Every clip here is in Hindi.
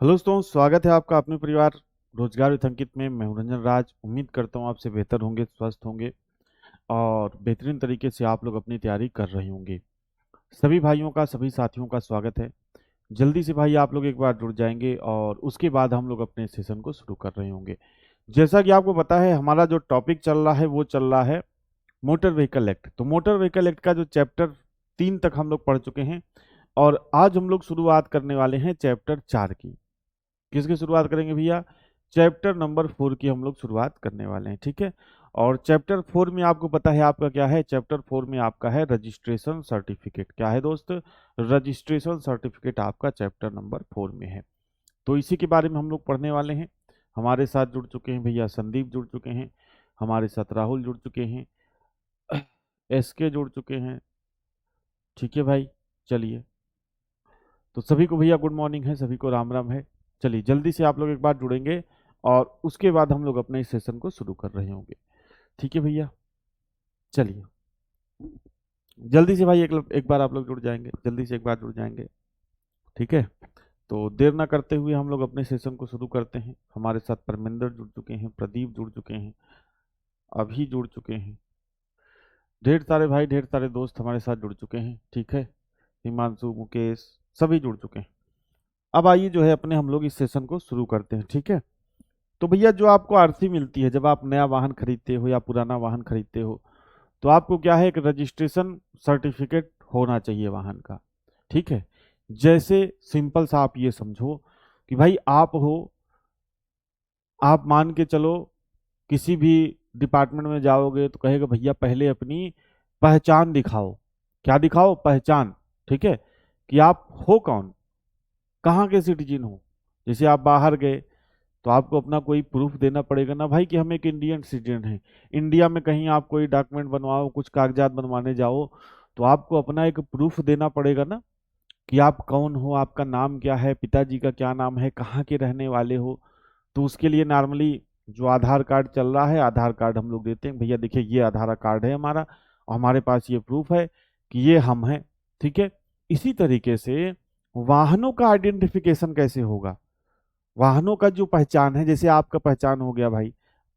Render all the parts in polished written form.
हेलो दोस्तों, स्वागत है आपका अपने परिवार रोजगार विथ अंकित में। मैं हूं रंजन राज। उम्मीद करता हूं आपसे बेहतर होंगे, स्वस्थ होंगे और बेहतरीन तरीके से आप लोग अपनी तैयारी कर रहे होंगे। सभी भाइयों का, सभी साथियों का स्वागत है। जल्दी से भाई आप लोग एक बार जुड़ जाएंगे और उसके बाद हम लोग अपने सेशन को शुरू कर रहे होंगे। जैसा कि आपको पता है, हमारा जो टॉपिक चल रहा है वो चल रहा है मोटर व्हीकल एक्ट। तो मोटर व्हीकल एक्ट का जो चैप्टर 3 तक हम लोग पढ़ चुके हैं और आज हम लोग शुरुआत करने वाले हैं चैप्टर 4 की। किसकी शुरुआत करेंगे भैया? चैप्टर नंबर 4 की हम लोग शुरुआत करने वाले हैं, ठीक है। और चैप्टर 4 में आपको पता है आपका क्या है? चैप्टर 4 में आपका है रजिस्ट्रेशन सर्टिफिकेट। क्या है दोस्त? रजिस्ट्रेशन सर्टिफिकेट आपका चैप्टर नंबर 4 में है। तो इसी के बारे में हम लोग पढ़ने वाले हैं। हमारे साथ जुड़ चुके हैं भैया संदीप, जुड़ चुके हैं हमारे साथ, राहुल जुड़ चुके हैं, एसके जुड़ चुके हैं, ठीक है भाई। चलिए, तो सभी को भैया गुड मॉर्निंग है, सभी को राम राम है। चलिए जल्दी से आप लोग एक बार जुड़ेंगे और उसके बाद हम लोग अपने इस सेशन को शुरू कर रहे होंगे, ठीक है भैया। चलिए जल्दी से भाई एक बार आप लोग जुड़ जाएंगे, जल्दी से एक बार जुड़ जाएंगे, ठीक है। तो देर ना करते हुए हम लोग अपने सेशन को शुरू करते हैं। हमारे साथ परमिंदर जुड़ चुके हैं, प्रदीप जुड़ चुके हैं, अभी जुड़ चुके हैं, ढेर सारे भाई, ढेर सारे दोस्त हमारे साथ जुड़ चुके हैं, ठीक है। हिमांशु, मुकेश, सभी जुड़ चुके हैं। अब आइए जो है अपने हम लोग इस सेशन को शुरू करते हैं, ठीक है। तो भैया जो आपको आरसी मिलती है जब आप नया वाहन खरीदते हो या पुराना वाहन खरीदते हो, तो आपको क्या है? एक रजिस्ट्रेशन सर्टिफिकेट होना चाहिए वाहन का, ठीक है। जैसे सिंपल सा आप ये समझो कि भाई आप हो, आप मान के चलो किसी भी डिपार्टमेंट में जाओगे तो कहेगा भैया पहले अपनी पहचान दिखाओ। क्या दिखाओ? पहचान, ठीक है। कि आप हो कौन, कहाँ के सिटीजन हो। जैसे आप बाहर गए तो आपको अपना कोई प्रूफ देना पड़ेगा ना भाई कि हम एक इंडियन सिटीजन हैं। इंडिया में कहीं आप कोई डॉक्यूमेंट बनवाओ, कुछ कागजात बनवाने जाओ, तो आपको अपना एक प्रूफ देना पड़ेगा ना कि आप कौन हो, आपका नाम क्या है, पिताजी का क्या नाम है, कहाँ के रहने वाले हो। तो उसके लिए नॉर्मली जो आधार कार्ड चल रहा है, आधार कार्ड हम लोग देते हैं, भैया देखिए ये आधार कार्ड है हमारा और हमारे पास ये प्रूफ है कि ये हम हैं, ठीक है। इसी तरीके से वाहनों का आइडेंटिफिकेशन कैसे होगा? वाहनों का जो पहचान है, जैसे आपका पहचान हो गया भाई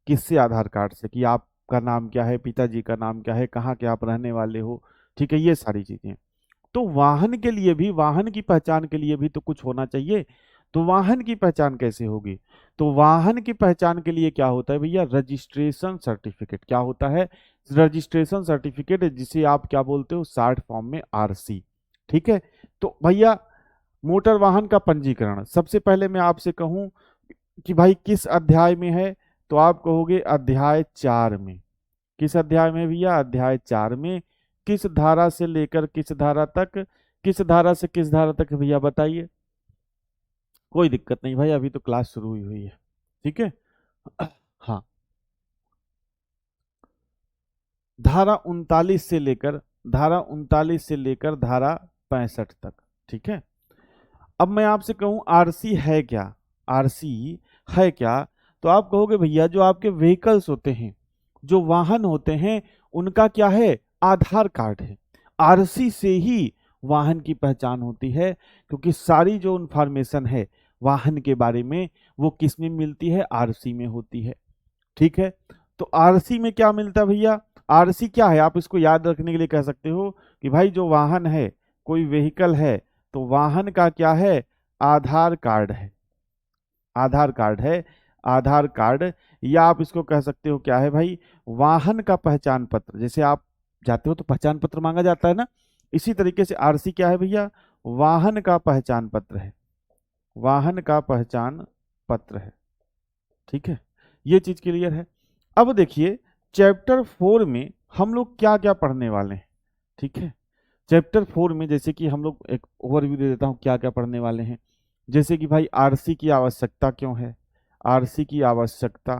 किससे? आधार कार्ड से, कि आपका नाम क्या है, पिताजी का नाम क्या है, कहाँ के आप रहने वाले हो, ठीक है, ये सारी चीजें। तो वाहन के लिए भी, वाहन की पहचान के लिए भी तो कुछ होना चाहिए। तो वाहन की पहचान कैसे होगी? तो वाहन की पहचान के लिए क्या होता है भैया? Registration certificate. क्या होता है? रजिस्ट्रेशन सर्टिफिकेट, जिसे आप क्या बोलते हो शॉर्ट फॉर्म में आरसी, ठीक है। तो भैया मोटर वाहन का पंजीकरण, सबसे पहले मैं आपसे कहूं कि भाई किस अध्याय में है, तो आप कहोगे अध्याय 4 में। किस अध्याय में भैया? अध्याय 4 में। किस धारा से लेकर किस धारा तक? किस धारा से किस धारा तक भैया बताइए? कोई दिक्कत नहीं भाई, अभी तो क्लास शुरू हुई हुई है, ठीक है। हाँ, धारा 39 से लेकर, धारा 39 से लेकर धारा 65 तक, ठीक है। अब मैं आपसे कहूं आरसी है क्या? आरसी है क्या? तो आप कहोगे भैया जो आपके व्हीकल्स होते हैं, जो वाहन होते हैं, उनका क्या है? आधार कार्ड है। आरसी से ही वाहन की पहचान होती है, क्योंकि सारी जो इंफॉर्मेशन है वाहन के बारे में वो किस में मिलती है? आरसी में होती है, ठीक है। तो आरसी में क्या मिलता है भैया? आरसी क्या है आप इसको याद रखने के लिए कह सकते हो कि भाई जो वाहन है, कोई व्हीकल है, तो वाहन का क्या है? आधार कार्ड है। आधार कार्ड है, आधार कार्ड। या आप इसको कह सकते हो क्या है भाई? वाहन का पहचान पत्र। जैसे आप जाते हो तो पहचान पत्र मांगा जाता है ना, इसी तरीके से आरसी क्या है भैया? वाहन का पहचान पत्र है। वाहन का पहचान पत्र है, ठीक है। ये चीज क्लियर है। अब देखिए चैप्टर 4 में हम लोग क्या क्या पढ़ने वाले हैं, ठीक है। चैप्टर 4 में जैसे कि हम लोग एक ओवरव्यू दे देता हूँ क्या क्या पढ़ने वाले हैं। जैसे कि भाई आरसी की आवश्यकता क्यों है? आरसी की आवश्यकता,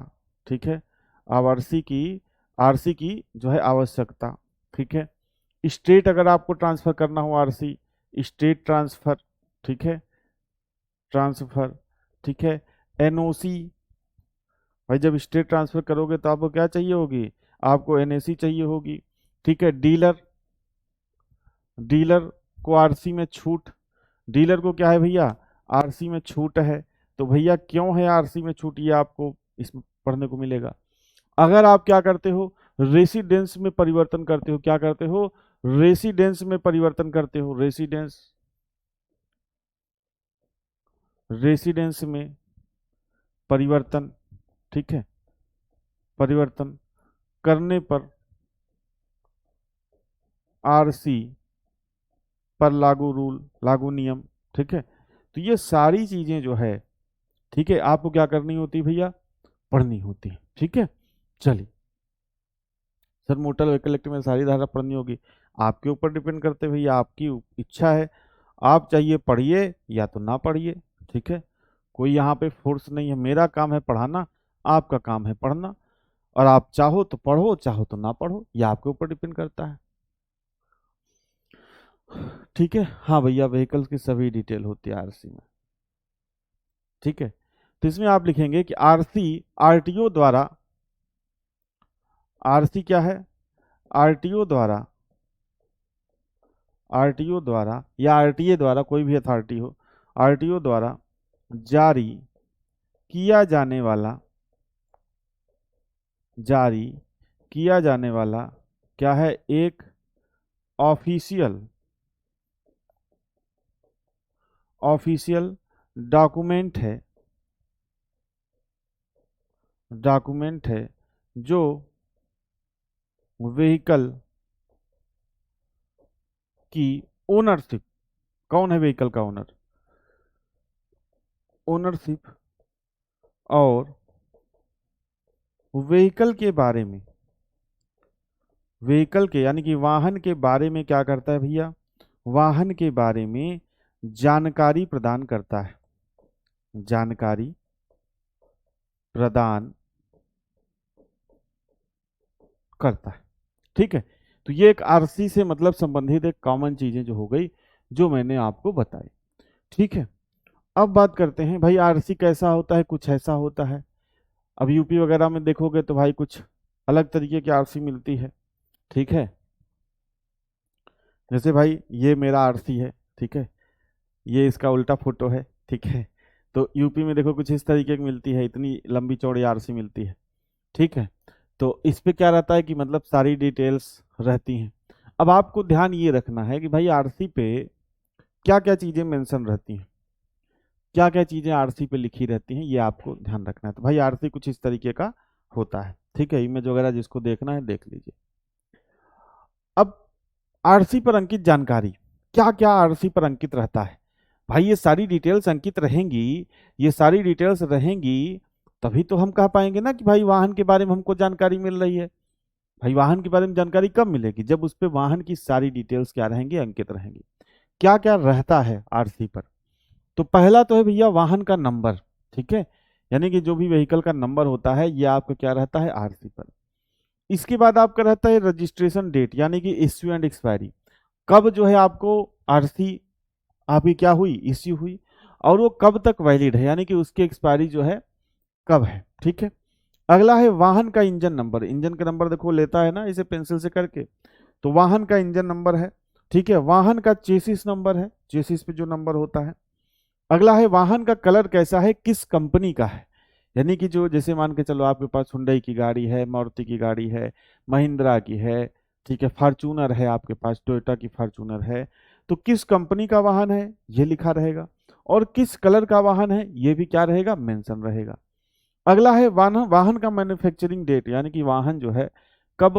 ठीक है। आरसी की, आरसी की जो है आवश्यकता, ठीक है। स्टेट अगर आपको ट्रांसफर करना हो आरसी, स्टेट ट्रांसफर, ठीक है, ट्रांसफर, ठीक है। एनओसी, भाई जब स्टेट ट्रांसफर करोगे तो आपको क्या चाहिए होगी? आपको एनएसी चाहिए होगी, ठीक है। डीलर, डीलर को आरसी में छूट, डीलर को क्या है भैया? आरसी में छूट है। तो भैया क्यों है आरसी में छूट, ये आपको इसमें पढ़ने को मिलेगा। अगर आप क्या करते हो, रेसिडेंस में परिवर्तन करते हो, क्या करते हो, रेसिडेंस में परिवर्तन करते हो, रेसिडेंस में परिवर्तन, ठीक है, परिवर्तन करने पर आरसी पर लागू रूल, लागू नियम, ठीक है। तो ये सारी चीजें जो है, ठीक है, आपको क्या करनी होती है भैया, पढ़नी होती है, ठीक है। चलिए सर, मोटर व्हीकल एक्ट में सारी धारा पढ़नी होगी, आपके ऊपर डिपेंड करते हैं भैया, आपकी इच्छा है, आप चाहिए पढ़िए या तो ना पढ़िए, ठीक है। कोई यहाँ पे फोर्स नहीं है, मेरा काम है पढ़ाना, आपका काम है पढ़ना, और आप चाहो तो पढ़ो, चाहो तो ना पढ़ो, ये आपके ऊपर डिपेंड करता है, ठीक है। हाँ भैया, व्हीकल्स की सभी डिटेल होती है आरसी में, ठीक है। तो इसमें आप लिखेंगे कि आरसी आरटीओ द्वारा, आरसी क्या है, आरटीओ द्वारा, आरटीओ द्वारा या आरटीए द्वारा, कोई भी अथॉरिटी हो, आरटीओ द्वारा जारी किया जाने वाला, जारी किया जाने वाला क्या है, एक ऑफिशियल, ऑफिशियल डॉक्यूमेंट है, डॉक्यूमेंट है जो व्हीकल की ओनरशिप, कौन है व्हीकल का ओनर, ओनरशिप और व्हीकल के बारे में, व्हीकल के यानी कि वाहन के बारे में क्या करता है भैया, वाहन के बारे में जानकारी प्रदान करता है, जानकारी प्रदान करता है, ठीक है। तो ये एक आरसी से मतलब संबंधित एक कॉमन चीजें जो हो गई, जो मैंने आपको बताई, ठीक है। अब बात करते हैं भाई आरसी कैसा होता है, कुछ ऐसा होता है। अब यूपी वगैरह में देखोगे तो भाई कुछ अलग तरीके की आरसी मिलती है, ठीक है। जैसे भाई ये मेरा आरसी है, ठीक है, ये इसका उल्टा फोटो है, ठीक है। तो यूपी में देखो कुछ इस तरीके की मिलती है, इतनी लंबी चौड़ी आरसी मिलती है, ठीक है। तो इस पे क्या रहता है कि मतलब सारी डिटेल्स रहती हैं। अब आपको ध्यान ये रखना है कि भाई आरसी पे क्या क्या चीजें मेंशन रहती हैं, क्या क्या चीजें आरसी पे लिखी रहती हैं, ये आपको ध्यान रखना है। तो भाई आरसी कुछ इस तरीके का होता है, ठीक है। इमेज वगैरह जिसको देखना है देख लीजिए। अब आरसी पर अंकित जानकारी, क्या क्या आरसी पर अंकित रहता है, भाई ये सारी डिटेल्स अंकित रहेंगी, ये सारी डिटेल्स रहेंगी, तभी तो हम कह पाएंगे ना कि भाई वाहन के बारे में हमको जानकारी मिल रही है। भाई वाहन के बारे में जानकारी कब मिलेगी, जब उस पे वाहन की सारी डिटेल्स क्या रहेंगी, अंकित रहेंगी। क्या क्या रहता है आरसी पर, तो पहला तो है भैया वाहन का नंबर, ठीक है, यानी कि जो भी व्हीकल का नंबर होता है ये आपका क्या रहता है आरसी पर। इसके बाद आपका रहता है रजिस्ट्रेशन डेट, यानी कि इश्यू एंड एक्सपायरी, कब जो है आपको आरसी आपकी क्या हुई, इश्यू हुई, और वो कब तक वैलिड है, यानी कि उसकी एक्सपायरी जो है कब है, ठीक है। अगला है वाहन का इंजन नंबर, इंजन का नंबर देखो लेता है ना इसे पेंसिल से करके, तो वाहन का इंजन नंबर है, ठीक है। वाहन का चेसिस नंबर है, चेसिस पे जो नंबर होता है। अगला है वाहन का कलर कैसा है, किस कंपनी का है, यानी कि जो जैसे मान के चलो आपके पास हुंडई की गाड़ी है, मारुति की गाड़ी है, महिंद्रा की है, ठीक है, फॉर्चूनर है आपके पास, टोयोटा की फॉर्चूनर है, तो किस कंपनी का वाहन है ये लिखा रहेगा, और किस कलर का वाहन है ये भी क्या रहेगा, मेंशन रहेगा। अगला है वाहन, वाहन का मैन्युफैक्चरिंग डेट, यानी कि वाहन जो है कब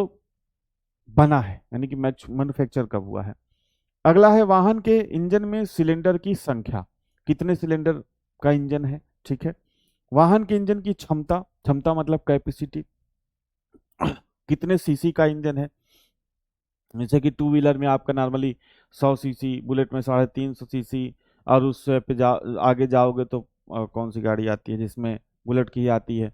बना है, यानी कि मैन्युफैक्चर कब हुआ है। अगला है वाहन के इंजन में सिलेंडर की संख्या, कितने सिलेंडर का इंजन है, ठीक है। वाहन के इंजन की क्षमता, क्षमता मतलब कैपेसिटी, कितने सीसी का इंजन है, जैसे कि टू व्हीलर में आपका नॉर्मली 100 सीसी, बुलेट में 350 सीसी, और उससे पे आगे जाओगे तो कौन सी गाड़ी आती है जिसमें बुलेट की ही आती है,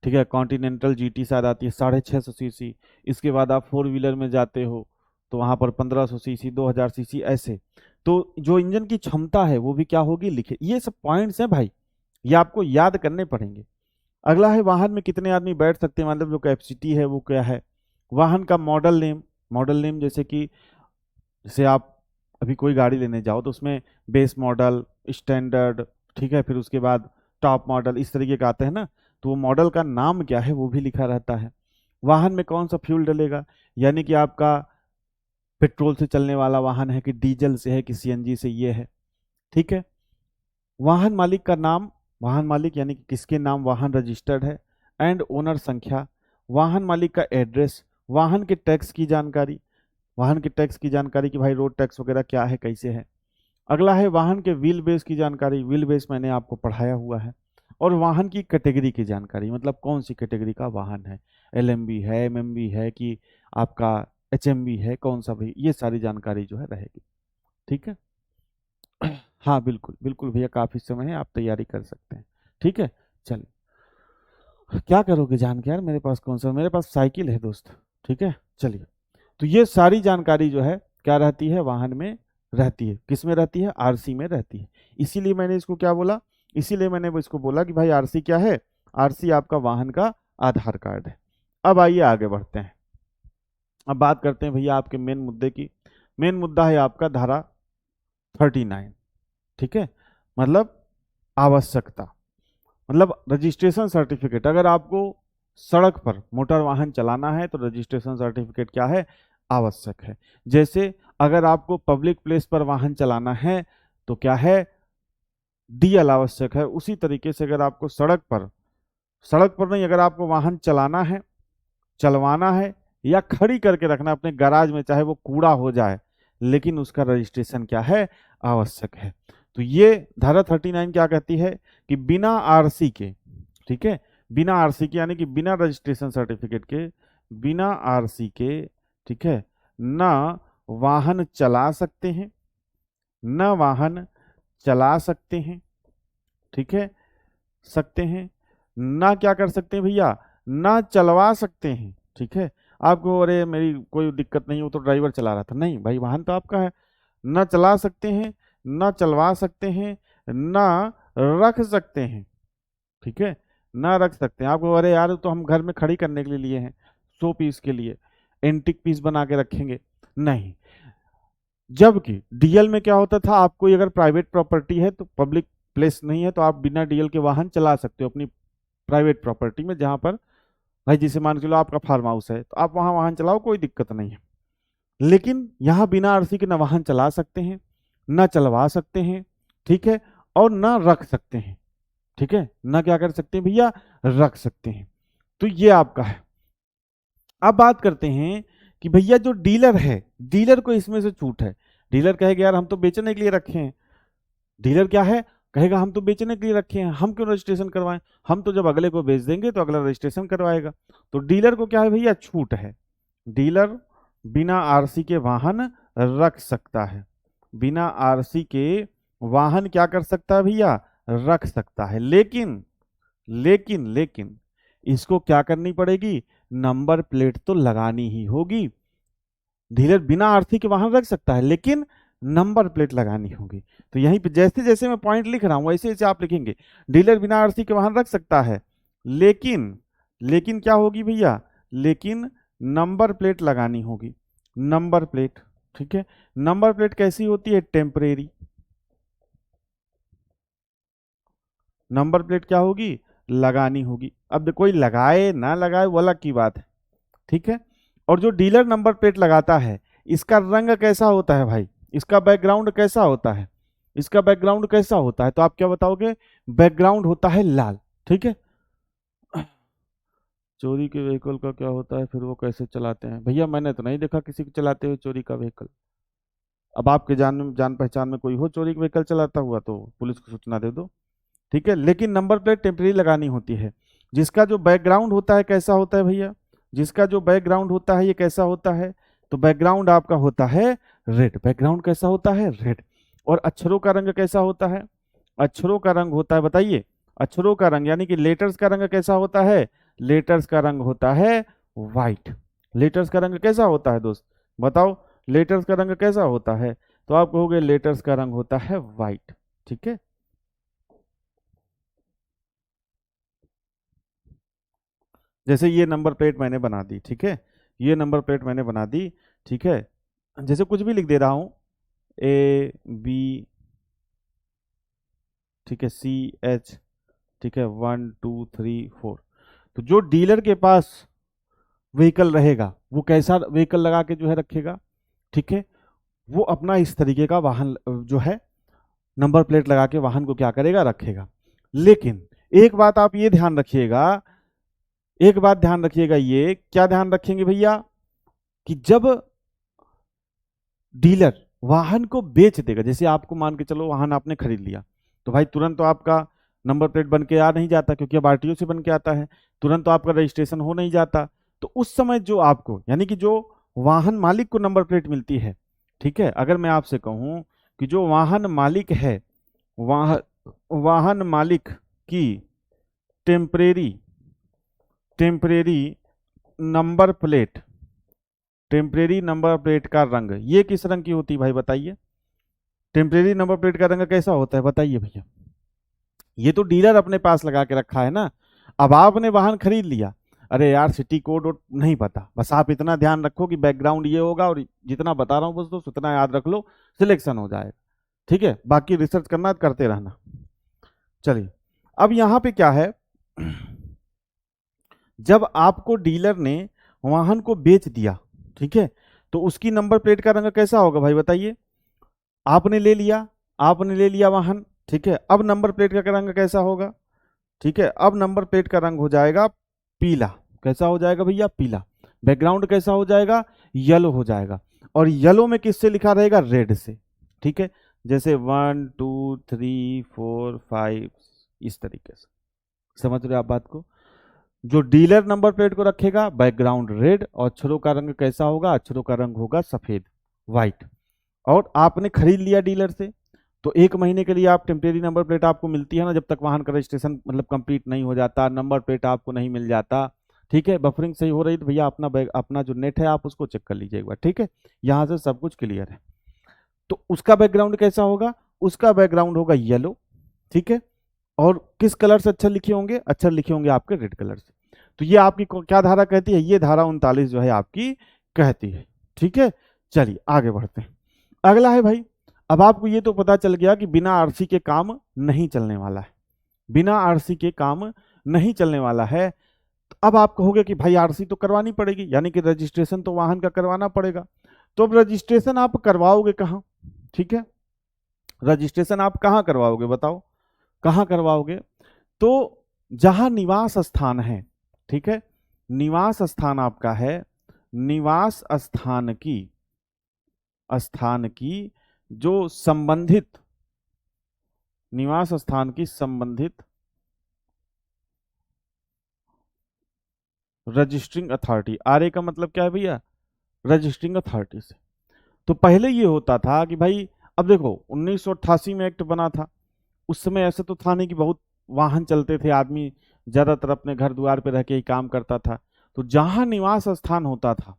ठीक है, कॉन्टिनेंटल जीटी शायद आती है 650 सीसी। इसके बाद आप फोर व्हीलर में जाते हो तो वहां पर 1500 सीसी, 2000 सीसी, ऐसे। तो जो इंजन की क्षमता है वो भी क्या होगी, लिखे, ये सब पॉइंट्स हैं भाई, ये आपको याद करने पड़ेंगे। अगला है वाहन में कितने आदमी बैठ सकते हैं, मतलब जो कैपेसिटी है वो क्या है। वाहन का मॉडल नेम, मॉडल नेम जैसे कि जैसे आप अभी कोई गाड़ी लेने जाओ तो उसमें बेस मॉडल, स्टैंडर्ड, ठीक है, फिर उसके बाद टॉप मॉडल, इस तरीके का आते हैं ना, तो वो मॉडल का नाम क्या है वो भी लिखा रहता है। वाहन में कौन सा फ्यूल डलेगा, यानी कि आपका पेट्रोल से चलने वाला वाहन है कि डीजल से है कि सीएनजी से, ये है। ठीक है। वाहन मालिक का नाम, वाहन मालिक यानी कि किसके नाम वाहन रजिस्टर्ड है, एंड ओनर संख्या, वाहन मालिक का एड्रेस, वाहन के टैक्स की जानकारी, वाहन के टैक्स की जानकारी कि भाई रोड टैक्स वगैरह क्या है कैसे है। अगला है वाहन के व्हील बेस की जानकारी, व्हील बेस मैंने आपको पढ़ाया हुआ है। और वाहन की कैटेगरी की जानकारी, मतलब कौन सी कैटेगरी का वाहन है, एलएमबी है, एमएमबी है कि आपका एचएमबी है, कौन सा भी, ये सारी जानकारी जो है रहेगी। ठीक है। हाँ बिल्कुल बिल्कुल भैया, काफी समय है, आप तैयारी कर सकते हैं। ठीक है। चलिए, क्या करोगे जान के यार, मेरे पास कौन सा, मेरे पास साइकिल है दोस्त। ठीक है। चलिए, तो ये सारी जानकारी जो है क्या रहती है, वाहन में रहती है। किस में रहती है, आरसी में रहती है। इसीलिए मैंने इसको क्या बोला, इसीलिए मैंने इसको बोला कि भाई आरसी क्या है, आरसी आपका वाहन का आधार कार्ड है। अब आइए आगे बढ़ते हैं। अब बात करते हैं भैया आपके मेन मुद्दे की। मेन मुद्दा है आपका धारा 39। ठीक है। मतलब आवश्यकता, मतलब रजिस्ट्रेशन सर्टिफिकेट। अगर आपको सड़क पर मोटर वाहन चलाना है तो रजिस्ट्रेशन सर्टिफिकेट क्या है, आवश्यक है। जैसे अगर आपको पब्लिक प्लेस पर वाहन चलाना है तो क्या है, डीएल आवश्यक है। उसी तरीके से अगर आपको सड़क पर नहीं, अगर आपको वाहन चलाना है, चलवाना है, या खड़ी करके रखना अपने गैराज में, चाहे वो कूड़ा हो जाए, लेकिन उसका रजिस्ट्रेशन क्या है, आवश्यक है। तो ये धारा 39 क्या कहती है कि बिना आरसी के, ठीक है, बिना आरसी के यानी कि बिना रजिस्ट्रेशन सर्टिफिकेट के, बिना आरसी के, ठीक है, ना वाहन चला सकते हैं, ना वाहन चला सकते हैं, ठीक है, सकते हैं, ना क्या कर सकते हैं भैया, ना चलवा सकते हैं। ठीक है। आपको अरे मेरी कोई दिक्कत नहीं, वो तो ड्राइवर चला रहा था, नहीं भाई, वाहन तो आपका है। ना चला सकते हैं, ना चलवा सकते हैं, ना रख सकते हैं। ठीक है। ना रख सकते हैं। आपको अरे यार तो हम घर में खड़ी करने के लिए लिए हैं, 100 पीस के लिए, एंटिक पीस बना के रखेंगे, नहीं। जबकि डीएल में क्या होता था, आपको अगर प्राइवेट प्रॉपर्टी है तो पब्लिक प्लेस नहीं है तो आप बिना डीएल के वाहन चला सकते हो अपनी प्राइवेट प्रॉपर्टी में, जहां पर भाई जिसे मान के लो आपका फार्म हाउस है तो आप वहां वाहन चलाओ, कोई दिक्कत नहीं है। लेकिन यहाँ बिना आरसी के ना वाहन चला सकते हैं, ना चलवा सकते हैं, ठीक है, और ना रख सकते हैं। ठीक है। ना क्या कर सकते हैं भैया, रख सकते हैं। तो ये आपका है। अब बात करते हैं कि भैया जो डीलर है, डीलर को इसमें से छूट है। डीलर कहेगा यार हम तो बेचने के लिए रखे हैं, डीलर क्या है, कहेगा हम तो बेचने के लिए रखे हैं, हम क्यों रजिस्ट्रेशन करवाएं, हम तो जब अगले को बेच देंगे तो अगला रजिस्ट्रेशन करवाएगा। तो डीलर को क्या है भैया, छूट है। डीलर बिना आरसी के वाहन रख सकता है, बिना आरसी के वाहन क्या कर सकता है भैया, रख सकता है। लेकिन लेकिन लेकिन इसको क्या करनी पड़ेगी, नंबर प्लेट तो लगानी ही होगी। डीलर बिना आरसी के वाहन रख सकता है लेकिन नंबर प्लेट लगानी होगी। तो यहीं पे जैसे जैसे मैं पॉइंट लिख रहा हूं वैसे वैसे आप लिखेंगे। डीलर बिना आरसी के वाहन रख सकता है, लेकिन लेकिन क्या होगी भैया, लेकिन नंबर प्लेट लगानी होगी। नंबर प्लेट, ठीक है। नंबर प्लेट कैसी होती है, टेम्परेरी। नंबर प्लेट क्या होगी, लगानी होगी। अब कोई लगाए ना लगाए वो अलग की बात है। ठीक है। और जो डीलर नंबर प्लेट लगाता है, इसका रंग कैसा होता है भाई, इसका बैकग्राउंड कैसा होता है, इसका बैकग्राउंड कैसा होता है, तो आप क्या बताओगे, बैकग्राउंड होता है लाल। ठीक है। चोरी के व्हीकल का क्या होता है, फिर वो कैसे चलाते हैं भैया, मैंने तो नहीं देखा किसी को चलाते हुए चोरी का व्हीकल। अब आपके जान पहचान में कोई हो चोरी का व्हीकल चलाता हुआ तो पुलिस को सूचना दे दो। ठीक है। लेकिन नंबर प्लेट टेम्परेरी लगानी होती है। जिसका जो बैकग्राउंड होता है कैसा होता है भैया, जिसका जो बैकग्राउंड होता है ये कैसा होता है, तो बैकग्राउंड आपका होता है रेड। बैकग्राउंड कैसा होता है, रेड। और अक्षरों का रंग कैसा होता है, अक्षरों का रंग होता है, बताइए, अक्षरों का रंग यानी कि लेटर्स का रंग कैसा होता है, लेटर्स का रंग होता है व्हाइट। लेटर्स का रंग कैसा होता है दोस्त, बताओ, लेटर्स का रंग कैसा होता है, तो आप कहोगे लेटर्स का रंग होता है व्हाइट। ठीक है। जैसे ये नंबर प्लेट मैंने बना दी, ठीक है, ये नंबर प्लेट मैंने बना दी, ठीक है, जैसे कुछ भी लिख दे रहा हूं, ए बी, ठीक है, सी एच ठीक है, 1 2 3 4। तो जो डीलर के पास व्हीकल रहेगा वो कैसा व्हीकल लगा के जो है रखेगा, ठीक है, वो अपना इस तरीके का वाहन जो है नंबर प्लेट लगा के वाहन को क्या करेगा, रखेगा। लेकिन एक बात आप ये ध्यान रखिएगा, एक बात ध्यान रखिएगा, ये क्या ध्यान रखेंगे भैया, कि जब डीलर वाहन को बेच देगा, जैसे आपको मान के चलो वाहन आपने खरीद लिया, तो भाई तुरंत तो आपका नंबर प्लेट बन के आ नहीं जाता, क्योंकि अब आरटीओ से बन के आता है, तुरंत तो आपका रजिस्ट्रेशन हो नहीं जाता। तो उस समय जो आपको, यानी कि जो वाहन मालिक को नंबर प्लेट मिलती है, ठीक है, अगर मैं आपसे कहूं कि जो वाहन मालिक है, वाहन मालिक की temporary temporary number plate, temporary number plate का रंग, ये किस रंग की होती है भाई बताइए? टेम्परेरी नंबर प्लेट का रंग कैसा होता है बताइए भैया? ये तो डीलर अपने पास लगा के रखा है ना। अब आपने वाहन खरीद लिया, अरे यार सिटी कोड नहीं पता, बस आप इतना ध्यान रखो कि बैकग्राउंड ये होगा, और जितना बता रहा हूं बस दोस्त उतना याद रख लो, सिलेक्शन हो जाएगा, ठीक है, बाकी रिसर्च करना करते रहना। चलिए, अब यहां पे क्या है, जब आपको डीलर ने वाहन को बेच दिया, ठीक है, तो उसकी नंबर प्लेट का रंग कैसा होगा भाई बताइए? आपने ले लिया, आपने ले लिया वाहन, ठीक है, अब नंबर प्लेट का रंग कैसा होगा? ठीक है, अब नंबर प्लेट का रंग हो जाएगा पीला। कैसा हो जाएगा भैया? पीला। बैकग्राउंड कैसा हो जाएगा? येलो हो जाएगा। और येलो में किससे लिखा रहेगा? रेड से, ठीक है, जैसे 1 2 3 4 5 इस तरीके से। समझ रहे आप बात को? जो डीलर नंबर प्लेट को रखेगा बैकग्राउंड रेड, और अक्षरों का रंग कैसा होगा? अक्षरों का रंग होगा सफेद, व्हाइट। और आपने खरीद लिया डीलर से, तो 1 महीने के लिए आप टेम्परेरी नंबर प्लेट आपको मिलती है ना, जब तक वाहन का रजिस्ट्रेशन मतलब कंप्लीट नहीं हो जाता, नंबर प्लेट आपको नहीं मिल जाता, ठीक है। बफरिंग सही हो रही तो भैया अपना जो नेट है आप उसको चेक कर लीजिए एक बार, ठीक है, यहां से सब कुछ क्लियर है। तो उसका बैकग्राउंड कैसा होगा? उसका बैकग्राउंड होगा येलो, ठीक है। और किस कलर से अक्षर लिखे होंगे? अक्षर लिखे होंगे आपके रेड कलर से। तो ये आपकी क्या धारा कहती है? ये धारा 39 जो है आपकी कहती है, ठीक है। चलिए आगे बढ़ते हैं। अगला है भाई, अब आपको ये तो पता चल गया कि बिना आरसी के काम नहीं चलने वाला है, बिना आरसी के काम नहीं चलने वाला है। तो अब आप कहोगे कि भाई आरसी तो करवानी पड़ेगी, यानी कि रजिस्ट्रेशन तो वाहन का करवाना पड़ेगा। तो अब रजिस्ट्रेशन आप करवाओगे कहाँ? ठीक है, रजिस्ट्रेशन आप कहाँ करवाओगे बताओ? कहाँ करवाओगे? तो जहां निवास स्थान है, ठीक है, निवास स्थान आपका है, निवास स्थान की जो संबंधित, निवास स्थान की संबंधित रजिस्टरिंग अथॉरिटी, आरए का मतलब क्या है भैया? रजिस्टरिंग अथॉरिटी से। तो पहले ये होता था कि भाई, अब देखो 1988 में एक्ट बना था, उस समय ऐसे तो था नहीं कि बहुत वाहन चलते थे, आदमी ज्यादातर अपने घर द्वार पे रह के ही काम करता था। तो जहां निवास स्थान होता था,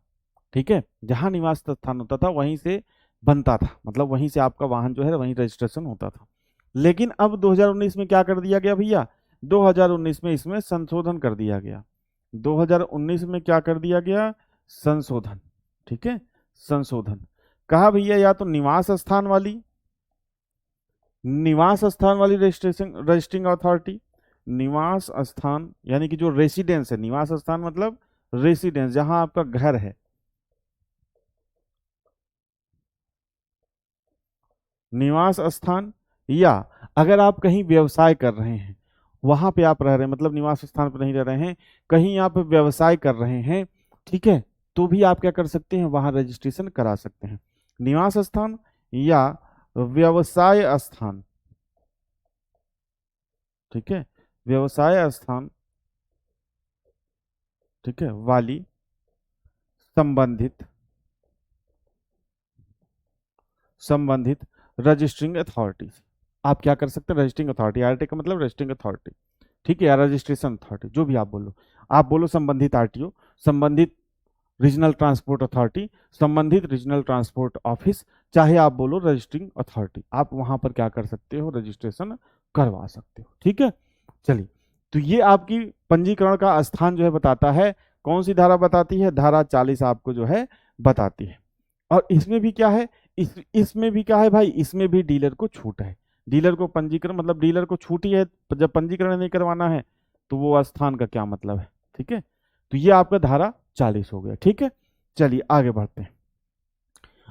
ठीक है, जहां निवास स्थान होता था वहीं से बनता था, मतलब वहीं से आपका वाहन जो है वहीं रजिस्ट्रेशन होता था। लेकिन अब 2019 में क्या कर दिया गया भैया? 2019 में इसमें संशोधन कर दिया गया। 2019 में क्या कर दिया गया? संशोधन, ठीक है, संशोधन। कहा भैया या तो निवास स्थान वाली रजिस्ट्रिंग अथॉरिटी, निवास स्थान यानी कि जो रेसिडेंस है, निवास स्थान मतलब रेसिडेंस, जहां आपका घर है, निवास स्थान, या अगर आप कहीं व्यवसाय कर रहे हैं, वहां पे आप रह रहे हैं, मतलब निवास स्थान पर नहीं रह रहे हैं, कहीं आप व्यवसाय कर रहे हैं, ठीक है, तो भी आप क्या कर सकते हैं? वहां रजिस्ट्रेशन करा सकते हैं। निवास स्थान या व्यवसाय स्थान, ठीक है, व्यवसाय स्थान, ठीक है, वाली संबंधित संबंधित रजिस्टरिंग अथॉरिटी, आप क्या कर सकते हैं? रजिस्टरिंग अथॉरिटी, आरटी का मतलब रजिस्टरिंग अथॉरिटी, ठीक है, या रजिस्ट्रेशन अथॉरिटी, जो भी आप बोलो संबंधित आरटीओ, संबंधित रीजनल ट्रांसपोर्ट अथॉरिटी, संबंधित रीजनल ट्रांसपोर्ट ऑफिस, चाहे आप बोलो रजिस्टरिंग अथॉरिटी, आप वहां पर क्या कर सकते हो? रजिस्ट्रेशन करवा सकते हो, ठीक है। चलिए, तो ये आपकी पंजीकरण का स्थान जो है बताता है। कौन सी धारा बताती है? धारा 40 आपको जो है बताती है। और इसमें भी क्या है? इसमें भी क्या है भाई? इसमें भी डीलर को छूट है। डीलर को पंजीकरण मतलब डीलर को छूटी है, जब पंजीकरण नहीं करवाना है तो वो स्थान का क्या मतलब है। ठीक है, तो ये आपका धारा 40 हो गया। ठीक है, चलिए आगे बढ़ते हैं।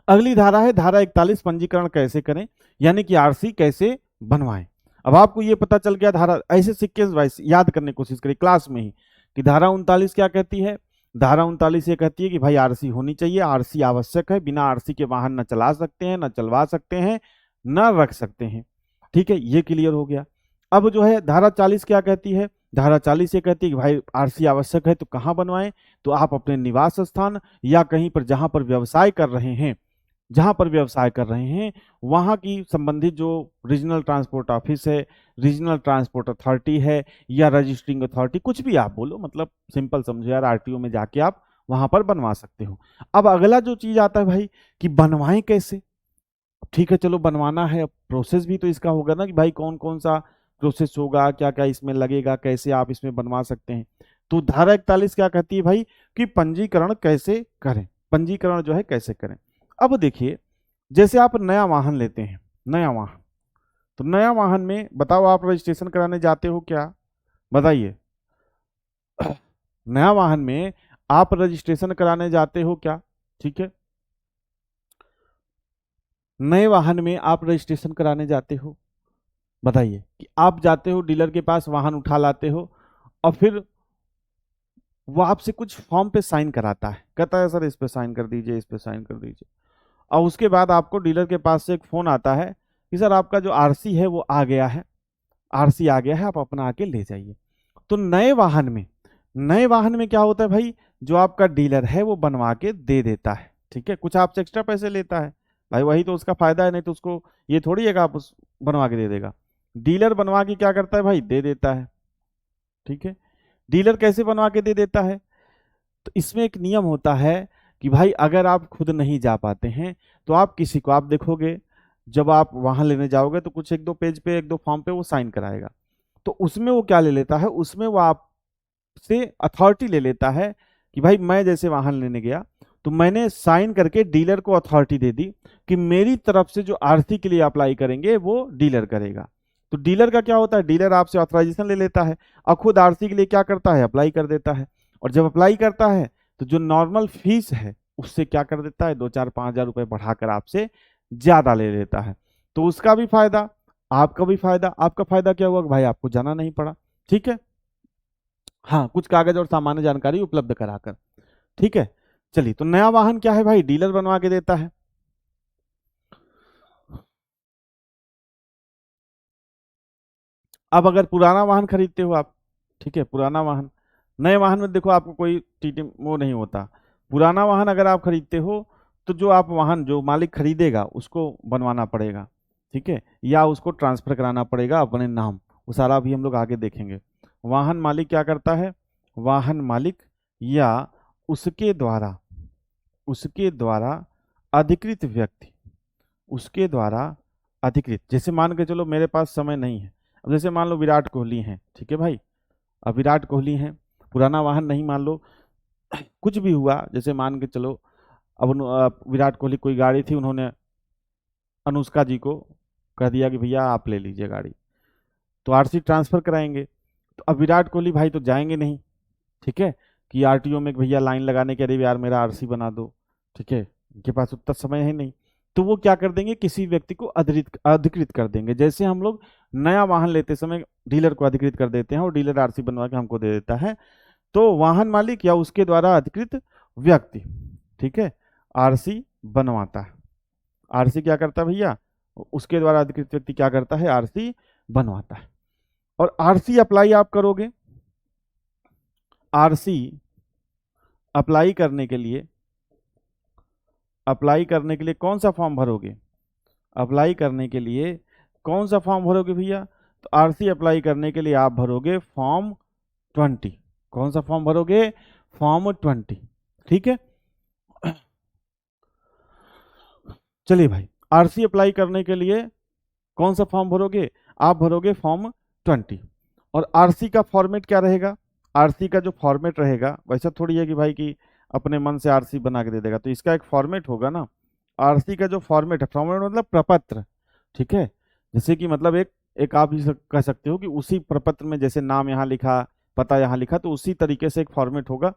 अगली धारा है धारा 41, पंजीकरण कैसे करें, यानी कि आरसी कैसे बनवाएं। अब आपको ये पता चल गया धारा, ऐसे सीक्वेंस वाइज याद करने की कोशिश करिए क्लास में ही कि धारा 39 क्या कहती है। धारा 39 ये कहती है कि भाई आरसी होनी चाहिए, आरसी आवश्यक है, बिना आरसी के वाहन न चला सकते हैं, न चलवा सकते हैं, न रख सकते हैं। ठीक है, ये क्लियर हो गया। अब जो है धारा 40 क्या कहती है, धारा 40 ये कहती है कि भाई आरसी आवश्यक है तो कहाँ बनवाएं, तो आप अपने निवास स्थान या कहीं पर जहां पर व्यवसाय कर रहे हैं, जहां पर व्यवसाय कर रहे हैं वहां की संबंधित जो रीजनल ट्रांसपोर्ट ऑफिस है, रीजनल ट्रांसपोर्ट अथॉरिटी है, या रजिस्ट्रिंग अथॉरिटी, कुछ भी आप बोलो, मतलब सिंपल समझो यार, आरटीओ में जाके आप वहां पर बनवा सकते हो। अब अगला जो चीज आता है भाई कि बनवाएं कैसे। ठीक है, चलो बनवाना है, प्रोसेस भी तो इसका होगा ना कि भाई कौन कौन सा प्रोसेस होगा, क्या क्या इसमें लगेगा, कैसे आप इसमें बनवा सकते हैं। तो धारा 41 क्या कहती है भाई कि पंजीकरण कैसे करें, पंजीकरण जो है कैसे करें। अब देखिए, जैसे आप नया वाहन लेते हैं, नया वाहन, तो नया वाहन में बताओ आप रजिस्ट्रेशन कराने जाते हो क्या, बताइए। नया वाहन में आप रजिस्ट्रेशन कराने जाते हो क्या। ठीक है, नए वाहन में आप रजिस्ट्रेशन कराने जाते हो, बताइए कि आप जाते हो डीलर के पास, वाहन उठा लाते हो, और फिर वो आपसे कुछ फॉर्म पे साइन कराता है, कहता है सर इस पे साइन कर दीजिए, इस पे साइन कर दीजिए। और उसके बाद आपको डीलर के पास से एक फोन आता है कि सर आपका जो आरसी है वो आ गया है, आरसी आ गया है, आप अपना आके ले जाइए। तो नए वाहन में, नए वाहन में क्या होता है भाई, जो आपका डीलर है वो बनवा के दे देता है। ठीक है, कुछ आपसे एक्स्ट्रा पैसे लेता है भाई, वही तो उसका फायदा है, नहीं तो उसको ये थोड़ी है कि आप उस बनवा के दे देगा। डीलर बनवा के क्या करता है भाई, दे देता है। ठीक है, डीलर कैसे बनवा के दे देता है, तो इसमें एक नियम होता है कि भाई अगर आप खुद नहीं जा पाते हैं तो आप किसी को, आप देखोगे जब आप वाहन लेने जाओगे तो कुछ एक दो पेज पे, एक दो फॉर्म पे वो साइन कराएगा, तो उसमें वो क्या ले लेता है, उसमें वो आपसे अथॉरिटी ले लेता है कि भाई मैं जैसे वाहन लेने गया तो मैंने साइन करके डीलर को अथॉरिटी दे दी कि मेरी तरफ से जो आरसी के लिए अप्लाई करेंगे वो डीलर करेगा। तो डीलर का क्या होता है, डीलर आपसे ऑथराइजेशन ले लेता है और खुद आरसी के लिए क्या करता है, अप्लाई कर देता है। और जब अप्लाई करता है तो जो नॉर्मल फीस है उससे क्या कर देता है, 2-4-5 हज़ार रुपए बढ़ाकर आपसे ज्यादा ले लेता है। तो उसका भी फायदा, आपका भी फायदा। आपका फायदा क्या हुआ कि भाई आपको जाना नहीं पड़ा। ठीक है, हाँ, कुछ कागज और सामान्य जानकारी उपलब्ध कराकर। ठीक है, चलिए, तो नया वाहन क्या है भाई, डीलर बनवा के देता है। अब अगर पुराना वाहन खरीदते हो आप, ठीक है, पुराना वाहन, नए वाहन में देखो आपको कोई टीटी वो नहीं होता। पुराना वाहन अगर आप खरीदते हो तो जो आप वाहन, जो मालिक खरीदेगा उसको बनवाना पड़ेगा। ठीक है, या उसको ट्रांसफर कराना पड़ेगा अपने नाम, वो सारा भी हम लोग आगे देखेंगे। वाहन मालिक क्या करता है, वाहन मालिक या उसके द्वारा, उसके द्वारा अधिकृत व्यक्ति, उसके द्वारा अधिकृत, जैसे मान के चलो मेरे पास समय नहीं है, अब जैसे मान लो विराट कोहली हैं, ठीक है भाई, अब विराट कोहली हैं, पुराना वाहन नहीं, मान लो कुछ भी हुआ, जैसे मान के चलो अब विराट कोहली कोई गाड़ी थी, उन्होंने अनुष्का जी को कह दिया कि भैया आप ले लीजिए गाड़ी, तो आरसी ट्रांसफर कराएंगे। तो अब विराट कोहली भाई तो जाएंगे नहीं, ठीक है, कि आरटीओ में भैया लाइन लगाने के, अरे यार मेरा आरसी बना दो। ठीक है, उनके पास उतना समय है नहीं, तो वो क्या कर देंगे, किसी व्यक्ति को अधिकृत अधिकृत कर देंगे। जैसे हम लोग नया वाहन लेते समय डीलर को अधिकृत कर देते हैं और डीलर आरसी बनवा के हमको दे देता है, तो वाहन मालिक या उसके द्वारा अधिकृत व्यक्ति, ठीक है, आरसी बनवाता है। आरसी क्या करता है भैया, उसके द्वारा अधिकृत व्यक्ति क्या करता है, आरसी बनवाता है। और आरसी अप्लाई आप करोगे, आरसी अप्लाई करने के लिए, अप्लाई करने के लिए कौन सा फॉर्म भरोगे, अप्लाई करने के लिए कौन सा फॉर्म भरोगे भैया, तो आरसी अप्लाई करने के लिए आप भरोगे फॉर्म 20। कौन सा फॉर्म भरोगे, फॉर्म 20। ठीक है, चलिए भाई, आरसी अप्लाई करने के लिए कौन सा फॉर्म भरोगे, आप भरोगे फॉर्म 20। और आरसी का फॉर्मेट क्या रहेगा, आरसी का जो फॉर्मेट रहेगा वैसा थोड़ी है कि भाई कि अपने मन से आरसी बना के दे देगा, तो इसका एक फॉर्मेट होगा ना। आरसी का जो फॉर्मेट है, फॉर्मेट मतलब प्रपत्र, ठीक है, जैसे कि मतलब एक एक आप कह सकते हो कि उसी प्रपत्र में जैसे नाम यहाँ लिखा, पता यहाँ लिखा, तो उसी तरीके से एक फॉर्मेट होगा।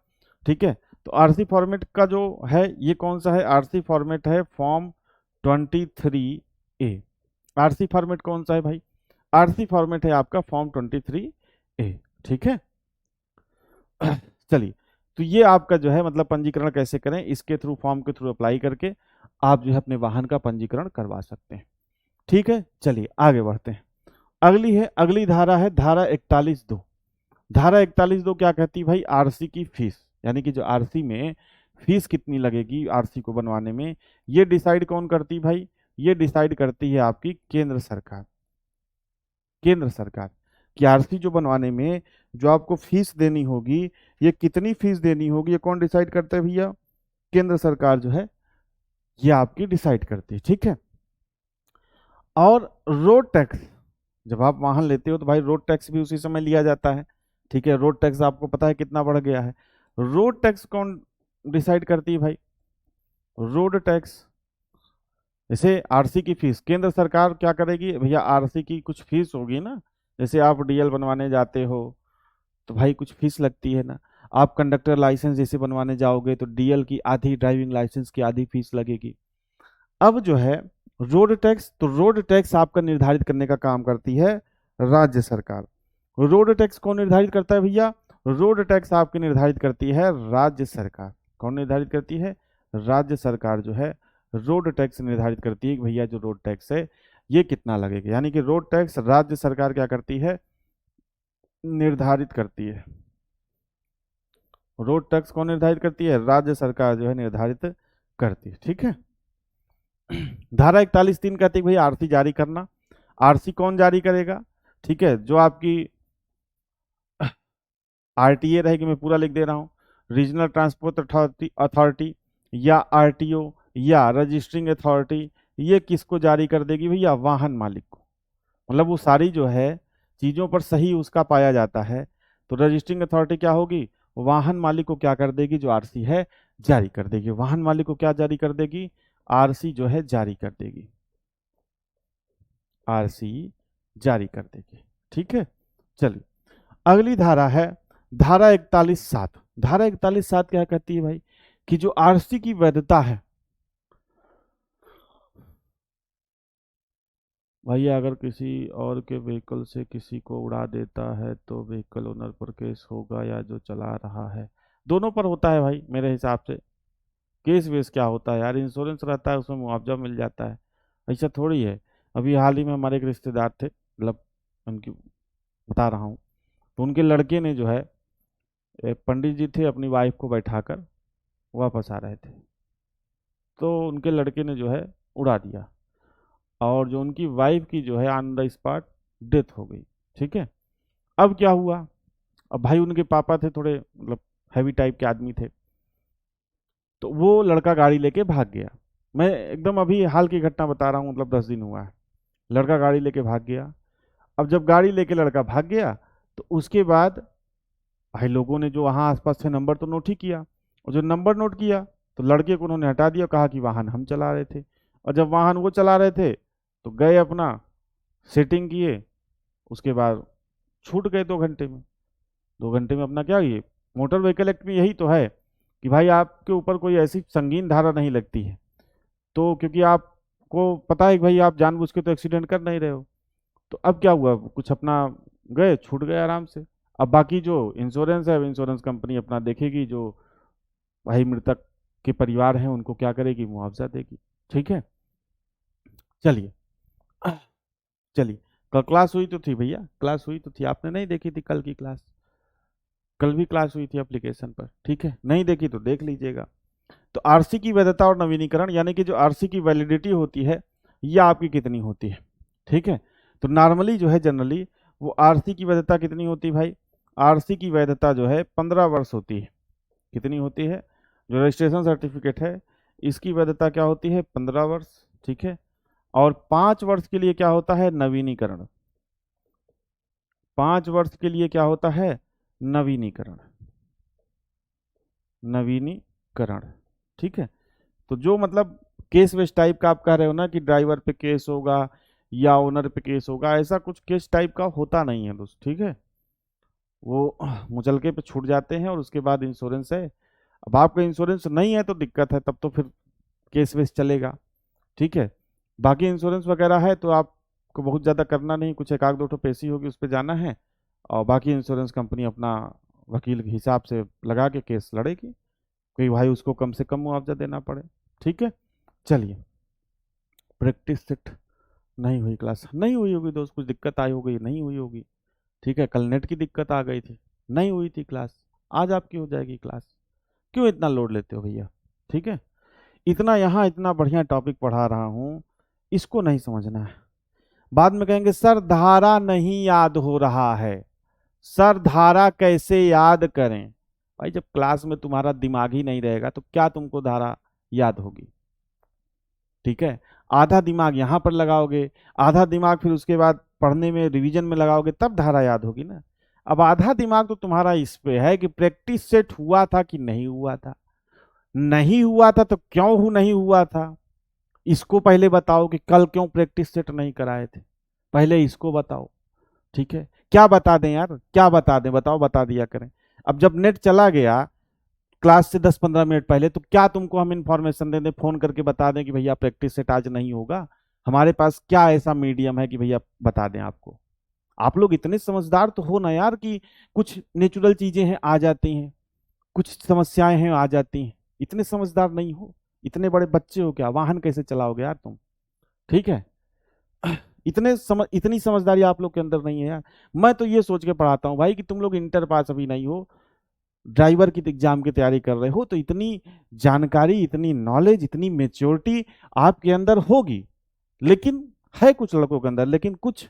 ठीक है, तो आरसी फॉर्मेट का जो है ये कौन सा है? आरसी फॉर्मेट है फॉर्म 23A। आरसी फॉर्मेट कौन सा है भाई? आरसी फॉर्मेट है आपका फॉर्म 23A। ठीक है। चलिए, तो ये आपका जो है मतलब पंजीकरण कैसे करें, इसके थ्रू, फॉर्म के थ्रू अप्लाई करके आप जो है अपने वाहन का पंजीकरण करवा सकते हैं। ठीक है, चलिए आगे बढ़ते हैं। अगली धारा है धारा 41(2). धारा 41(2) क्या कहती है भाई? आरसी की फीस, यानी कि जो आरसी में फीस कितनी लगेगी आरसी को बनवाने में, ये डिसाइड कौन करती है भाई? ये डिसाइड करती है आपकी केंद्र सरकार। केंद्र सरकार की आरसी जो बनवाने में जो आपको फीस देनी होगी, ये कितनी फीस देनी होगी, ये कौन डिसाइड करता है भैया? केंद्र सरकार जो है ये आपकी डिसाइड करती है। ठीक है। और रोड टैक्स, जब आप वाहन लेते हो तो भाई रोड टैक्स भी उसी समय लिया जाता है। ठीक है, रोड टैक्स आपको पता है कितना बढ़ गया है। रोड टैक्स कौन डिसाइड करती है भाई? रोड टैक्स, जैसे आरसी की फीस केंद्र सरकार क्या करेगी भैया? आरसी की कुछ फीस होगी ना, जैसे आप डीएल बनवाने जाते हो तो भाई कुछ फीस लगती है ना। आप कंडक्टर लाइसेंस जैसे बनवाने जाओगे तो डीएल की आधी, ड्राइविंग लाइसेंस की आधी फीस लगेगी। अब जो है रोड टैक्स, तो रोड टैक्स आपका निर्धारित करने का काम करती है राज्य सरकार। रोड टैक्स कौन निर्धारित करता है भैया? रोड टैक्स आपकी निर्धारित करती है राज्य सरकार। कौन निर्धारित करती है? राज्य सरकार जो है रोड टैक्स निर्धारित करती है कि भैया जो रोड टैक्स है ये कितना लगेगा। यानी कि रोड टैक्स राज्य सरकार क्या करती है? निर्धारित करती है। रोड टैक्स कौन निर्धारित करती है? राज्य सरकार जो है निर्धारित करती है। ठीक है। धारा 41(3) कहती है भाई आरसी जारी करना। आरसी कौन जारी करेगा? ठीक है, जो आपकी आरटीए रहेगी, मैं पूरा लिख दे रहा हूँ, रीजनल ट्रांसपोर्ट अथॉरिटी या आरटीओ या रजिस्टरिंग अथॉरिटी, ये किसको जारी कर देगी भैया? वाहन मालिक को। मतलब वो सारी जो है चीजों पर सही उसका पाया जाता है, तो रजिस्टरिंग अथॉरिटी क्या होगी? वाहन मालिक को क्या कर देगी? जो आरसी है जारी कर देगी। वाहन मालिक को क्या जारी कर देगी? आरसी जो है जारी कर देगी। आरसी जारी कर देगी। ठीक है, चलिए अगली धारा है धारा 41(7). धारा 41(7) क्या कहती है भाई? कि जो आरसी की वैधता है, भैया अगर किसी और के व्हीकल से किसी को उड़ा देता है तो व्हीकल ओनर पर केस होगा या जो चला रहा है? दोनों पर होता है भाई मेरे हिसाब से। केस वेस क्या होता है यार, इंश्योरेंस रहता है उसमें मुआवजा मिल जाता है। ऐसा थोड़ी है। अभी हाल ही में हमारे एक रिश्तेदार थे, मतलब उनकी बता रहा हूँ, तो उनके लड़के ने जो है, एक पंडित जी थे, अपनी वाइफ को बैठाकर वापस आ रहे थे, तो उनके लड़के ने जो है उड़ा दिया, और जो उनकी वाइफ की जो है ऑन द स्पॉट डेथ हो गई। ठीक है। अब क्या हुआ? अब भाई उनके पापा थे थोड़े मतलब हैवी टाइप के आदमी थे, तो वो लड़का गाड़ी लेके भाग गया। मैं एकदम अभी हाल की घटना बता रहा हूँ, मतलब 10 दिन हुआ है। लड़का गाड़ी लेके भाग गया। अब जब गाड़ी लेके लड़का भाग गया तो उसके बाद भाई लोगों ने जो वहाँ आसपास थे नंबर तो नोट ही किया, और जो नंबर नोट किया तो लड़के को उन्होंने हटा दिया, कहा कि वाहन हम चला रहे थे। और जब वाहन वो चला रहे थे तो गए अपना सेटिंग किए, उसके बाद छूट गए 2 घंटे में। 2 घंटे में अपना क्या, ये मोटर व्हीकल एक्ट में यही तो है कि भाई आपके ऊपर कोई ऐसी संगीन धारा नहीं लगती है, तो क्योंकि आपको पता है कि भाई आप जानबूझ के तो एक्सीडेंट कर नहीं रहे हो। तो अब क्या हुआ, कुछ अपना गए, छूट गए आराम से। अब बाकी जो इंश्योरेंस है, इंश्योरेंस कंपनी अपना देखेगी, जो भाई मृतक के परिवार हैं उनको क्या करेगी? मुआवजा देगी। ठीक है, चलिए चलिए। कल क्लास हुई तो थी भैया, क्लास हुई तो थी, आपने नहीं देखी थी कल की क्लास? कल भी क्लास हुई थी एप्लीकेशन पर। ठीक है, नहीं देखी तो देख लीजिएगा। तो आरसी की वैधता और नवीनीकरण, यानी कि जो आरसी की वैलिडिटी होती है ये आपकी कितनी होती है? ठीक है, तो नॉर्मली जो है जनरली वो आरसी की वैधता कितनी होती है भाई? आरसी की वैधता जो है 15 वर्ष होती है। कितनी होती है? जो रजिस्ट्रेशन सर्टिफिकेट है इसकी वैधता क्या होती है? 15 वर्ष। ठीक है, और 5 वर्ष के लिए क्या होता है? नवीनीकरण। 5 वर्ष के लिए क्या होता है? नवीनीकरण। नवीनीकरण। ठीक है, तो जो मतलब केस वेस टाइप का आप कह रहे हो ना कि ड्राइवर पे केस होगा या ओनर पे केस होगा, ऐसा कुछ केस टाइप का होता नहीं है दोस्त, ठीक है। वो मुचलके पे छूट जाते हैं और उसके बाद इंश्योरेंस है। अब आपका इंश्योरेंस नहीं है तो दिक्कत है, तब तो फिर केस वेस चलेगा, ठीक है। बाकी इंश्योरेंस वगैरह है तो आपको बहुत ज़्यादा करना नहीं, कुछ एक आध दो ठो पेशी होगी उस पर जाना है, और बाकी इंश्योरेंस कंपनी अपना वकील के हिसाब से लगा के केस लड़ेगी, कि भाई उसको कम से कम मुआवजा देना पड़े, ठीक है। चलिए, प्रैक्टिस सेट नहीं हुई, क्लास नहीं हुई होगी दोस्त, कुछ दिक्कत आई होगी, नहीं हुई होगी, ठीक है। कल नेट की दिक्कत आ गई थी, नहीं हुई थी क्लास, आज आपकी हो जाएगी क्लास। क्यों इतना लोड लेते हो भैया, ठीक है। इतना यहाँ इतना बढ़िया टॉपिक पढ़ा रहा हूँ, इसको नहीं समझना है। बाद में कहेंगे सर धारा नहीं याद हो रहा है, सर धारा कैसे याद करें। भाई जब क्लास में तुम्हारा दिमाग ही नहीं रहेगा तो क्या तुमको धारा याद होगी, ठीक है। आधा दिमाग यहाँ पर लगाओगे, आधा दिमाग फिर उसके बाद पढ़ने में रिवीजन में लगाओगे, तब धारा याद होगी ना। अब आधा दिमाग तो तुम्हारा इस पे है कि प्रैक्टिस सेट हुआ था कि नहीं हुआ था, नहीं हुआ था तो क्यों नहीं हुआ था, इसको पहले बताओ कि कल क्यों प्रैक्टिस सेट नहीं कराए थे, पहले इसको बताओ, ठीक है। क्या बता दें यार, क्या बता दें, बताओ, बता दिया करें। अब जब नेट चला गया क्लास से 10-15 मिनट पहले, तो क्या तुमको हम इंफॉर्मेशन दे दें, फोन करके बता दें कि भैया प्रैक्टिस सेट आज नहीं होगा। हमारे पास क्या ऐसा मीडियम है कि भैया बता दें आपको। आप लोग इतने समझदार तो हो ना यार कि कुछ नेचुरल चीजें हैं आ जाती हैं, कुछ समस्याएं हैं आ जाती हैं। इतने समझदार नहीं हो, इतने बड़े बच्चे हो क्या, वाहन कैसे चलाओगे यार तुम, ठीक है। इतनी समझदारी आप लोग के अंदर नहीं है यार। मैं तो ये सोच के पढ़ाता हूँ भाई कि तुम लोग इंटर पास अभी नहीं हो, ड्राइवर की एग्जाम की तैयारी कर रहे हो, तो इतनी जानकारी, इतनी नॉलेज, इतनी मेच्योरिटी आपके अंदर होगी। लेकिन है कुछ लड़कों के अंदर, लेकिन कुछ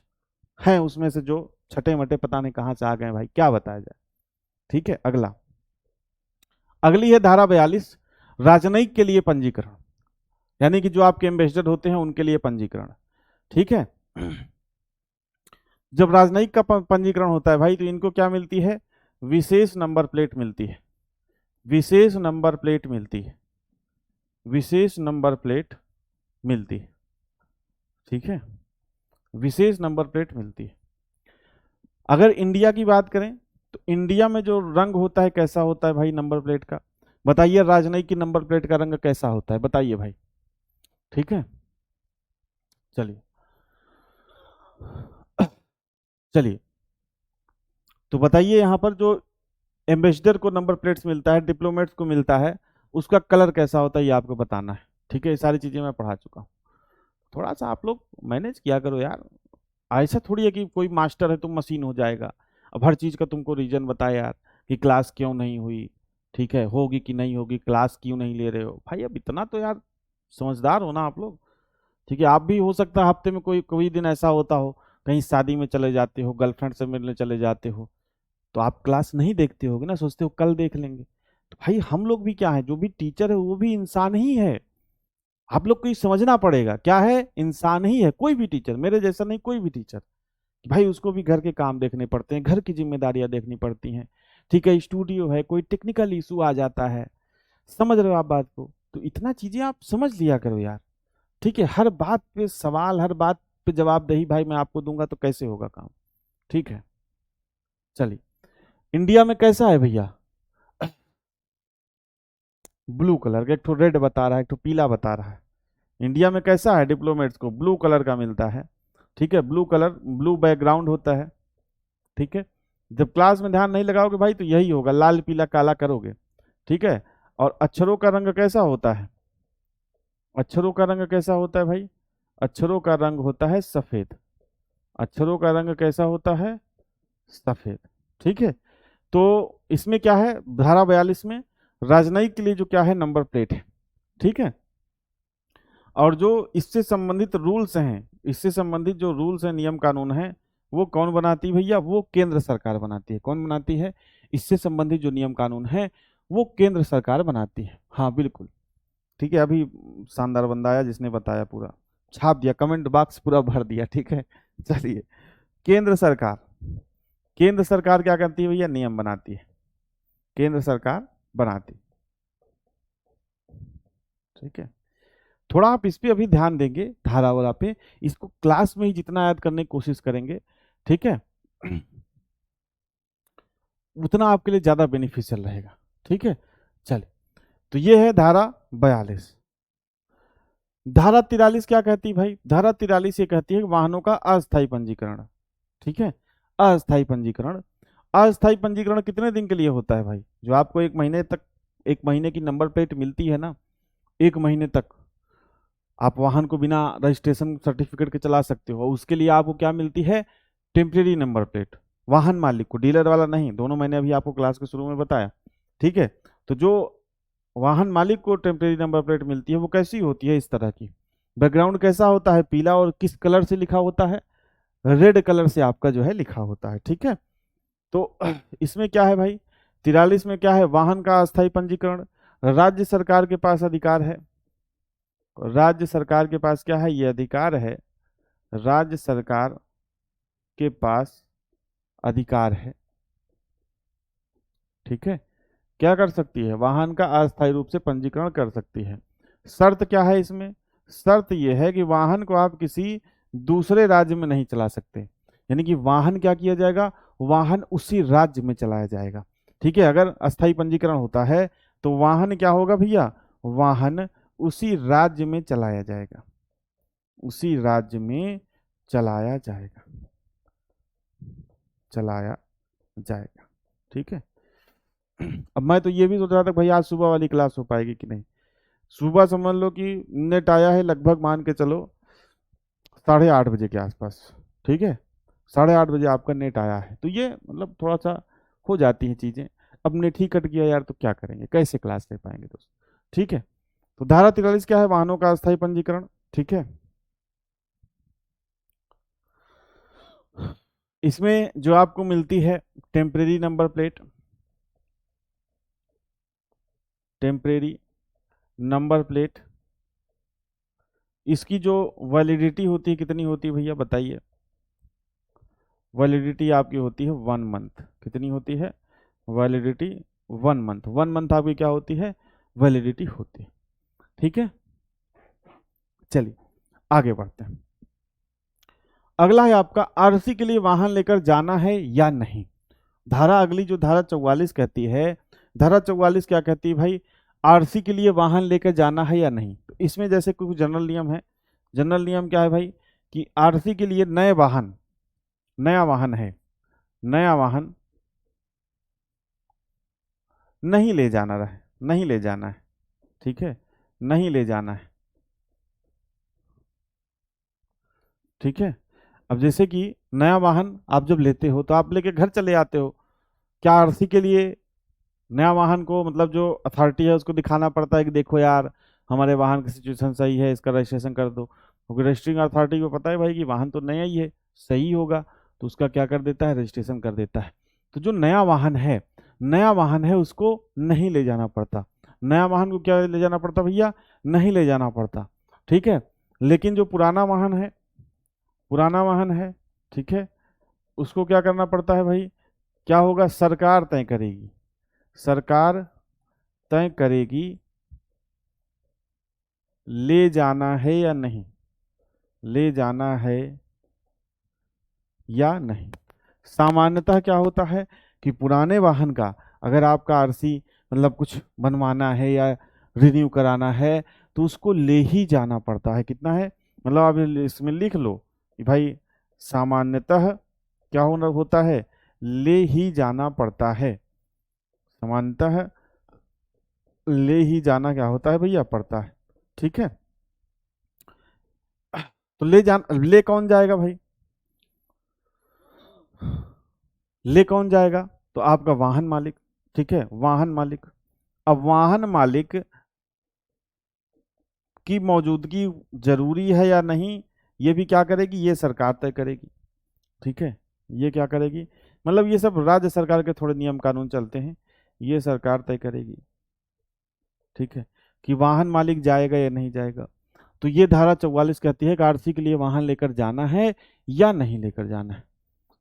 है उसमें से जो छठे मटे पता नहीं कहां से आ गए भाई, क्या बताया जाए, ठीक है। अगला, अगली है धारा 42, राजनयिक के लिए पंजीकरण, यानी कि जो आपके एम्बेसडर होते हैं उनके लिए पंजीकरण, ठीक है। जब राजनयिक का पंजीकरण होता है भाई तो इनको क्या मिलती है, विशेष नंबर प्लेट मिलती है, विशेष नंबर प्लेट मिलती है, विशेष नंबर प्लेट मिलती है, ठीक है, विशेष नंबर प्लेट मिलती है। अगर इंडिया की बात करें तो इंडिया में जो रंग होता है कैसा होता है भाई नंबर प्लेट का, बताइए। राजनयिक की नंबर प्लेट का रंग कैसा होता है, बताइए भाई, ठीक है। चलिए, चलिए, तो बताइए यहां पर जो एम्बेसडर को नंबर प्लेट्स मिलता है, डिप्लोमेट्स को मिलता है, उसका कलर कैसा होता है ये आपको बताना है, ठीक है। ये सारी चीजें मैं पढ़ा चुका हूँ, थोड़ा सा आप लोग मैनेज किया करो यार। ऐसा थोड़ी है कि कोई मास्टर है तुम मशीन हो जाएगा, अब हर चीज का तुमको रीजन बताए यार कि क्लास क्यों नहीं हुई, ठीक है, होगी कि नहीं होगी, क्लास क्यों नहीं ले रहे हो भाई। अब इतना तो यार समझदार हो ना आप लोग, ठीक है। आप भी हो सकता है हफ्ते में कोई कोई दिन ऐसा होता हो, कहीं शादी में चले जाते हो, गर्लफ्रेंड से मिलने चले जाते हो, तो आप क्लास नहीं देखते होगे ना, सोचते हो कल देख लेंगे। तो भाई हम लोग भी क्या है, जो भी टीचर है वो भी इंसान ही है। आप लोग को ये समझना पड़ेगा, क्या है, इंसान ही है। कोई भी टीचर, मेरे जैसा नहीं, कोई भी टीचर, भाई उसको भी घर के काम देखने पड़ते हैं, घर की जिम्मेदारियां देखनी पड़ती हैं, ठीक है। स्टूडियो है, कोई टेक्निकल इशू आ जाता है, समझ रहे हो आप बात को, तो इतना चीजें आप समझ लिया करो यार, ठीक है। हर बात पे सवाल, हर बात पे जवाबदेही भाई मैं आपको दूंगा तो कैसे होगा काम, ठीक है। चलिए, इंडिया में कैसा है भैया, ब्लू कलर का, एक तो रेड बता रहा है, एक तो पीला बता रहा है। इंडिया में कैसा है, डिप्लोमेट्स को ब्लू कलर का मिलता है, ठीक है। ब्लू कलर, ब्लू बैकग्राउंड होता है, ठीक है। जब क्लास में ध्यान नहीं लगाओगे भाई तो यही होगा, लाल पीला काला करोगे, ठीक है। और अक्षरों का रंग कैसा होता है, अक्षरों का रंग कैसा होता है भाई, अक्षरों का रंग होता है सफेद, अक्षरों का रंग कैसा होता है, सफेद, ठीक है। तो इसमें क्या है, धारा 42 में राजनयिक के लिए जो क्या है, नंबर प्लेट है, ठीक है। और जो इससे संबंधित रूल्स हैं, इससे संबंधित जो रूल्स हैं, नियम कानून हैं, वो कौन बनाती है भैया, वो केंद्र सरकार बनाती है। कौन बनाती है, इससे संबंधित जो नियम कानून है वो केंद्र सरकार बनाती है, हाँ बिल्कुल, ठीक है। अभी शानदार बंदा आया जिसने बताया, पूरा छाप दिया, कमेंट बॉक्स पूरा भर दिया, ठीक है। चलिए, केंद्र सरकार, केंद्र सरकार क्या करती है भैया, नियम बनाती है, केंद्र सरकार बनाती, ठीक है। थोड़ा आप इस पे अभी ध्यान देंगे, धारा वाला पे, इसको क्लास में ही जितना याद करने की कोशिश करेंगे, ठीक है, उतना आपके लिए ज्यादा बेनिफिशियल रहेगा। ठीक है, चलिए, तो ये है धारा 42। धारा 43 क्या कहती है भाई? धारा 43 ये कहती है कि वाहनों का अस्थायी पंजीकरण। ठीक है, अस्थायी पंजीकरण। अस्थायी पंजीकरण कितने दिन के लिए होता है भाई? जो आपको 1 महीने तक, 1 महीने की नंबर प्लेट मिलती है ना, 1 महीने तक आप वाहन को बिना रजिस्ट्रेशन सर्टिफिकेट के चला सकते हो। उसके लिए आपको क्या मिलती है? Temporary number plate. वाहन मालिक को, डीलर वाला नहीं। दोनों मैंने अभी आपको क्लास के शुरू में बताया। ठीक है, तो जो वाहन मालिक को टेम्परेरी नंबर प्लेट मिलती है वो कैसी होती है? इस तरह की। बैकग्राउंड कैसा होता है? पीला। और किस कलर से लिखा होता है? रेड कलर से आपका जो है लिखा होता है। ठीक है, तो इसमें क्या है भाई? 43 में क्या है? वाहन का अस्थायी पंजीकरण। राज्य सरकार के पास अधिकार है। राज्य सरकार के पास क्या है? ये अधिकार है। राज्य सरकार के पास अधिकार है। ठीक है, क्या कर सकती है? वाहन का अस्थायी रूप से पंजीकरण कर सकती है। शर्त क्या है इसमें? शर्त यह है कि वाहन को आप किसी दूसरे राज्य में नहीं चला सकते। यानी कि वाहन क्या किया जाएगा? वाहन उसी राज्य में चलाया जाएगा। ठीक है, अगर अस्थायी पंजीकरण होता है तो वाहन क्या होगा भैया? वाहन उसी राज्य में चलाया जाएगा। उसी राज्य में चलाया जाएगा, चलाया जाएगा। ठीक है, अब मैं तो ये भी सोच रहा था भाई आज सुबह वाली क्लास हो पाएगी कि नहीं। सुबह समझ लो कि नेट आया है लगभग, मान के चलो 8:30 बजे के आसपास। ठीक है, 8:30 बजे आपका नेट आया है, तो ये मतलब थोड़ा सा हो जाती हैं चीज़ें। अब नेट ही कट गया यार, तो क्या करेंगे, कैसे क्लास ले पाएंगे दोस्त। ठीक है, तो धारा 43 क्या है? वाहनों का अस्थायी पंजीकरण। ठीक है, इसमें जो आपको मिलती है temporary number plate, temporary number plate, इसकी जो वैलिडिटी होती है कितनी होती है भैया बताइए? वैलिडिटी आपकी होती है 1 मंथ। कितनी होती है? Validity 1 month. 1 मंथ आपकी क्या होती है? वैलिडिटी होती है। ठीक है, चलिए आगे बढ़ते हैं। अगला है आपका आरसी के लिए वाहन लेकर जाना है या नहीं। धारा अगली जो धारा 44 कहती है, धारा 44 क्या कहती है भाई? आरसी के लिए वाहन लेकर जाना है या नहीं। तो इसमें जैसे कुछ जनरल नियम है। जनरल नियम क्या है भाई? कि आरसी के लिए नए वाहन, नया वाहन है, नया वाहन नहीं ले जाना रहे, नहीं ले जाना है। ठीक है, नहीं ले जाना है। ठीक है, अब जैसे कि नया वाहन आप जब लेते हो तो आप लेके घर चले आते हो। क्या आरसी के लिए नया वाहन को, मतलब जो अथॉरिटी है उसको दिखाना पड़ता है कि देखो यार हमारे वाहन की सिचुएशन सही है, इसका रजिस्ट्रेशन कर दो? क्योंकि रजिस्ट्रिंग अथॉरिटी को पता है भाई कि वाहन तो नया ही है, सही होगा, तो उसका क्या कर देता है? रजिस्ट्रेशन कर देता है। तो जो नया वाहन है, नया वाहन है उसको नहीं ले जाना पड़ता। नया वाहन को क्या ले जाना पड़ता भैया? नहीं ले जाना पड़ता। ठीक है, लेकिन जो पुराना वाहन है, पुराना वाहन है, ठीक है, उसको क्या करना पड़ता है भाई? क्या होगा? सरकार तय करेगी। सरकार तय करेगी ले जाना है या नहीं, ले जाना है या नहीं। सामान्यतः क्या होता है कि पुराने वाहन का अगर आपका आरसी मतलब कुछ बनवाना है या रिन्यू कराना है तो उसको ले ही जाना पड़ता है। कितना है, मतलब आप इसमें लिख लो कि भाई सामान्यतः क्या होना होता है? ले ही जाना पड़ता है। सामान्यतः ले ही जाना क्या होता है भैया? पड़ता है। ठीक है, तो ले कौन जाएगा भाई? ले कौन जाएगा? तो आपका वाहन मालिक। ठीक है, वाहन मालिक। अब वाहन मालिक की मौजूदगी जरूरी है या नहीं, ये भी क्या करेगी? ये सरकार तय करेगी। ठीक है, ये क्या करेगी? मतलब ये सब राज्य सरकार के थोड़े नियम कानून चलते हैं, ये सरकार तय करेगी। ठीक है, कि वाहन मालिक जाएगा या नहीं जाएगा। तो ये धारा 44 कहती है कि आरसी के लिए वाहन लेकर जाना है या नहीं लेकर जाना है।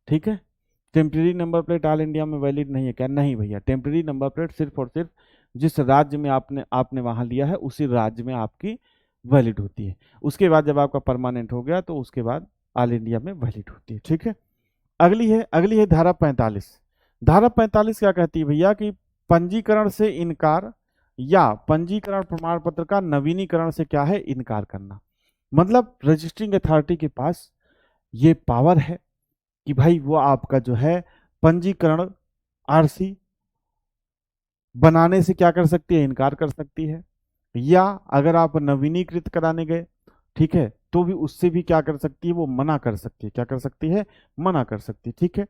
ठीक है, temporary number plate all India में वैलिड नहीं है क्या? नहीं भैया, टेम्परेरी नंबर प्लेट सिर्फ और सिर्फ जिस राज्य में आपने आपने वाहन लिया है उसी राज्य में आपकी वैलिड होती है। उसके बाद जब आपका परमानेंट हो गया तो उसके बाद ऑल इंडिया में वैलिड होती है। ठीक है, अगली है धारा 45। धारा 45 क्या कहती है भैया कि पंजीकरण से इनकार या पंजीकरण प्रमाण पत्र का नवीनीकरण से क्या है, इनकार करना। मतलब रजिस्ट्रिंग अथॉरिटी के पास ये पावर है कि भाई वो आपका जो है पंजीकरण आरसी बनाने से क्या कर सकती है, इनकार कर सकती है। या अगर आप नवीनीकृत कराने गए, ठीक है, तो भी उससे भी क्या कर सकती है, वो मना कर सकती है। क्या कर सकती है, मना कर सकती है। ठीक है,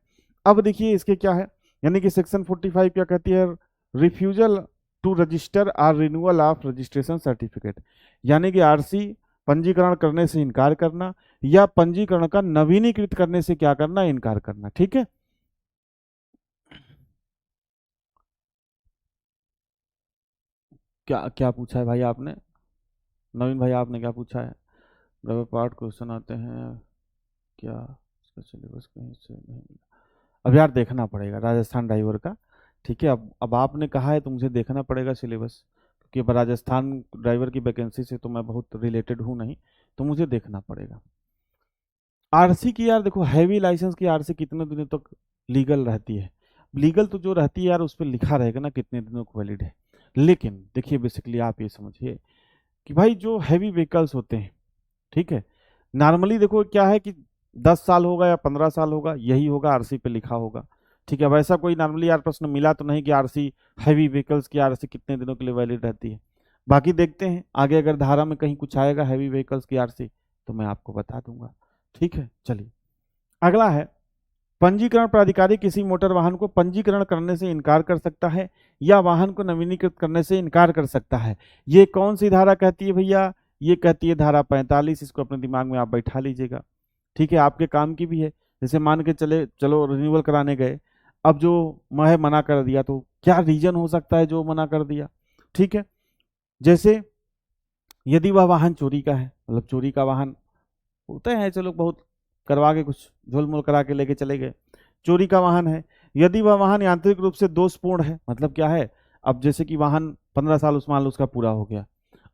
अब देखिए इसके क्या है, यानी कि सेक्शन 45 क्या कहती है, refusal to register or renewal of registration certificate, यानी कि आरसी पंजीकरण करने से इनकार करना या पंजीकरण का नवीनीकृत करने से क्या करना, इनकार करना। ठीक है, क्या क्या पूछा है भाई आपने, नवीन भाई आपने क्या पूछा है। रबर पार्ट क्वेश्चन आते हैं क्या, इसका सिलेबस कहीं से नहीं मिला। अब यार देखना पड़ेगा राजस्थान ड्राइवर का। ठीक है, अब आपने कहा है तो मुझे देखना पड़ेगा सिलेबस, क्योंकि अब राजस्थान ड्राइवर की वैकेंसी से तो मैं बहुत रिलेटेड हूँ नहीं, तो मुझे देखना पड़ेगा। आरसी की यार देखो, हैवी लाइसेंस की आरसी कितने दिनों तक लीगल रहती है। लीगल तो जो रहती है यार उस पर लिखा रहेगा ना कितने दिनों को वैलिड है। लेकिन देखिए बेसिकली आप ये समझिए कि भाई जो हैवी व्हीकल्स होते हैं, ठीक है, नॉर्मली देखो क्या है कि 10 साल होगा या 15 साल होगा, यही होगा आरसी पे लिखा होगा। ठीक है, अब ऐसा कोई नॉर्मली यार प्रश्न मिला तो नहीं कि आरसी हैवी व्हीकल्स की आरसी कितने दिनों के लिए वैलिड रहती है। बाकी देखते हैं आगे, अगर धारा में कहीं कुछ आएगा हैवी व्हीकल्स की आरसी तो मैं आपको बता दूंगा। ठीक है, चलिए अगला है, पंजीकरण प्राधिकारी किसी मोटर वाहन को पंजीकरण करने से इनकार कर सकता है या वाहन को नवीनीकृत करने से इनकार कर सकता है। ये कौन सी धारा कहती है भैया, ये कहती है धारा 45। इसको अपने दिमाग में आप बैठा लीजिएगा। ठीक है, आपके काम की भी है। जैसे मान के चलो रिन्यूअल कराने गए, अब जो मैं मना कर दिया तो क्या रीजन हो सकता है जो मना कर दिया। ठीक है, जैसे यदि वह वाहन चोरी का है, मतलब चोरी का वाहन होते हैं, चलो बहुत करवा के कुछ झोलमोल करा के लेके चले गए, चोरी का वाहन है। यदि वह वाहन यांत्रिक रूप से दोषपूर्ण है, मतलब क्या है, अब जैसे कि वाहन 15 साल उस मान लो उसका पूरा हो गया,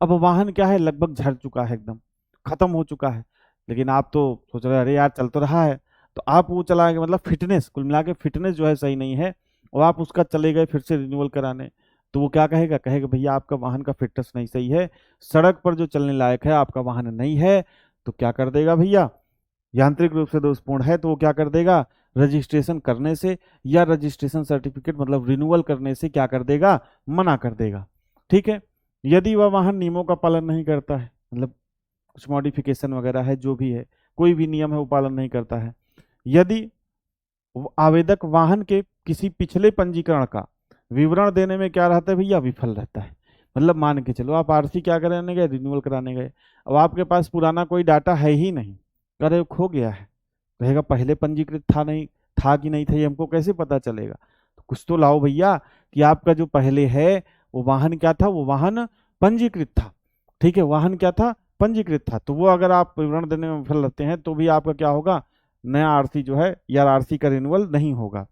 अब वाहन क्या है, लगभग झड़ चुका है, एकदम खत्म हो चुका है, लेकिन आप तो सोच रहे हैं अरे यार चल तो रहा है, तो आप वो चलाएंगे, मतलब फिटनेस कुल मिला के फिटनेस जो है सही नहीं है, और आप उसका चले गए फिर से रिन्यूअल कराने, तो वो क्या कहेगा, कहेगा भैया आपका वाहन का फिटनेस नहीं सही है, सड़क पर जो चलने लायक है आपका वाहन नहीं है। तो क्या कर देगा भैया, यांत्रिक रूप से दोषपूर्ण है तो वो क्या कर देगा, रजिस्ट्रेशन करने से या रजिस्ट्रेशन सर्टिफिकेट मतलब रिन्यूअल करने से क्या कर देगा, मना कर देगा। ठीक है, यदि वह वाहन नियमों का पालन नहीं करता है, मतलब कुछ मॉडिफिकेशन वगैरह है, जो भी है, कोई भी नियम है वो पालन नहीं करता है, यदि आवेदक वाहन के किसी पिछले पंजीकरण का विवरण देने में क्या रहता है भैया, विफल रहता है। मतलब मान के चलो आप आरसी क्या कराने गए, रिन्यूअल कराने गए, अब आपके पास पुराना कोई डाटा है ही नहीं, अरे खो गया है, कहेगा पहले पंजीकृत था नहीं, था कि नहीं था ये हमको कैसे पता चलेगा, तो कुछ तो लाओ भैया कि आपका जो पहले है वो वाहन क्या था, वो वाहन पंजीकृत था। ठीक है, वाहन क्या था, पंजीकृत था, तो वो अगर आप विवरण देने में विफल रहते हैं तो भी आपका क्या होगा, नया आरसी जो है या आरसी का रिन्यूअल नहीं होगा।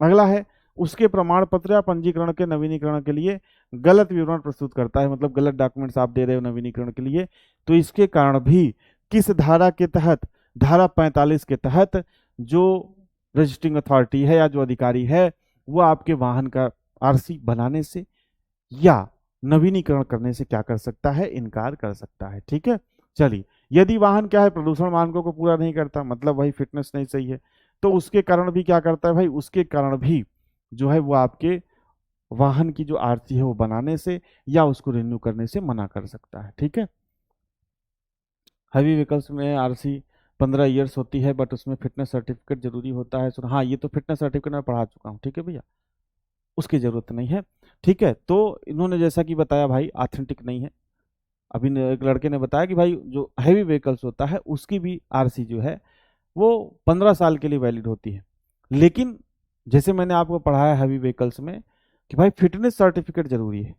अगला है, उसके प्रमाण पत्र या पंजीकरण के नवीनीकरण के लिए गलत विवरण प्रस्तुत करता है, मतलब गलत डॉक्यूमेंट्स आप दे रहे हो नवीनीकरण के लिए, तो इसके कारण भी किस धारा के तहत, धारा 45 के तहत जो रजिस्ट्रिंग अथॉरिटी है या जो अधिकारी है वो आपके वाहन का आरसी बनाने से या नवीनीकरण करने से क्या कर सकता है, इनकार कर सकता है। ठीक है, चलिए यदि वाहन क्या है, प्रदूषण मानकों को पूरा नहीं करता, मतलब वही फिटनेस नहीं सही है, तो उसके कारण भी क्या करता है भाई, उसके कारण भी जो है वो आपके वाहन की जो आरसी है वो बनाने से या उसको रिन्यू करने से मना कर सकता है। ठीक है, हैवी व्हीकल्स में आरसी 15 ईयर्स होती है, बट उसमें फिटनेस सर्टिफिकेट जरूरी होता है। हाँ, ये तो फिटनेस सर्टिफिकेट मैं पढ़ा चुका हूँ। ठीक है भैया, उसकी जरूरत नहीं है। ठीक है, तो इन्होंने जैसा कि बताया भाई ऑथेंटिक नहीं है। अभी एक लड़के ने बताया कि भाई जो हैवी व्हीकल्स होता है उसकी भी आरसी जो है वो 15 साल के लिए वैलिड होती है, लेकिन जैसे मैंने आपको पढ़ाया हैवी व्हीकल्स में कि भाई फिटनेस सर्टिफिकेट जरूरी है,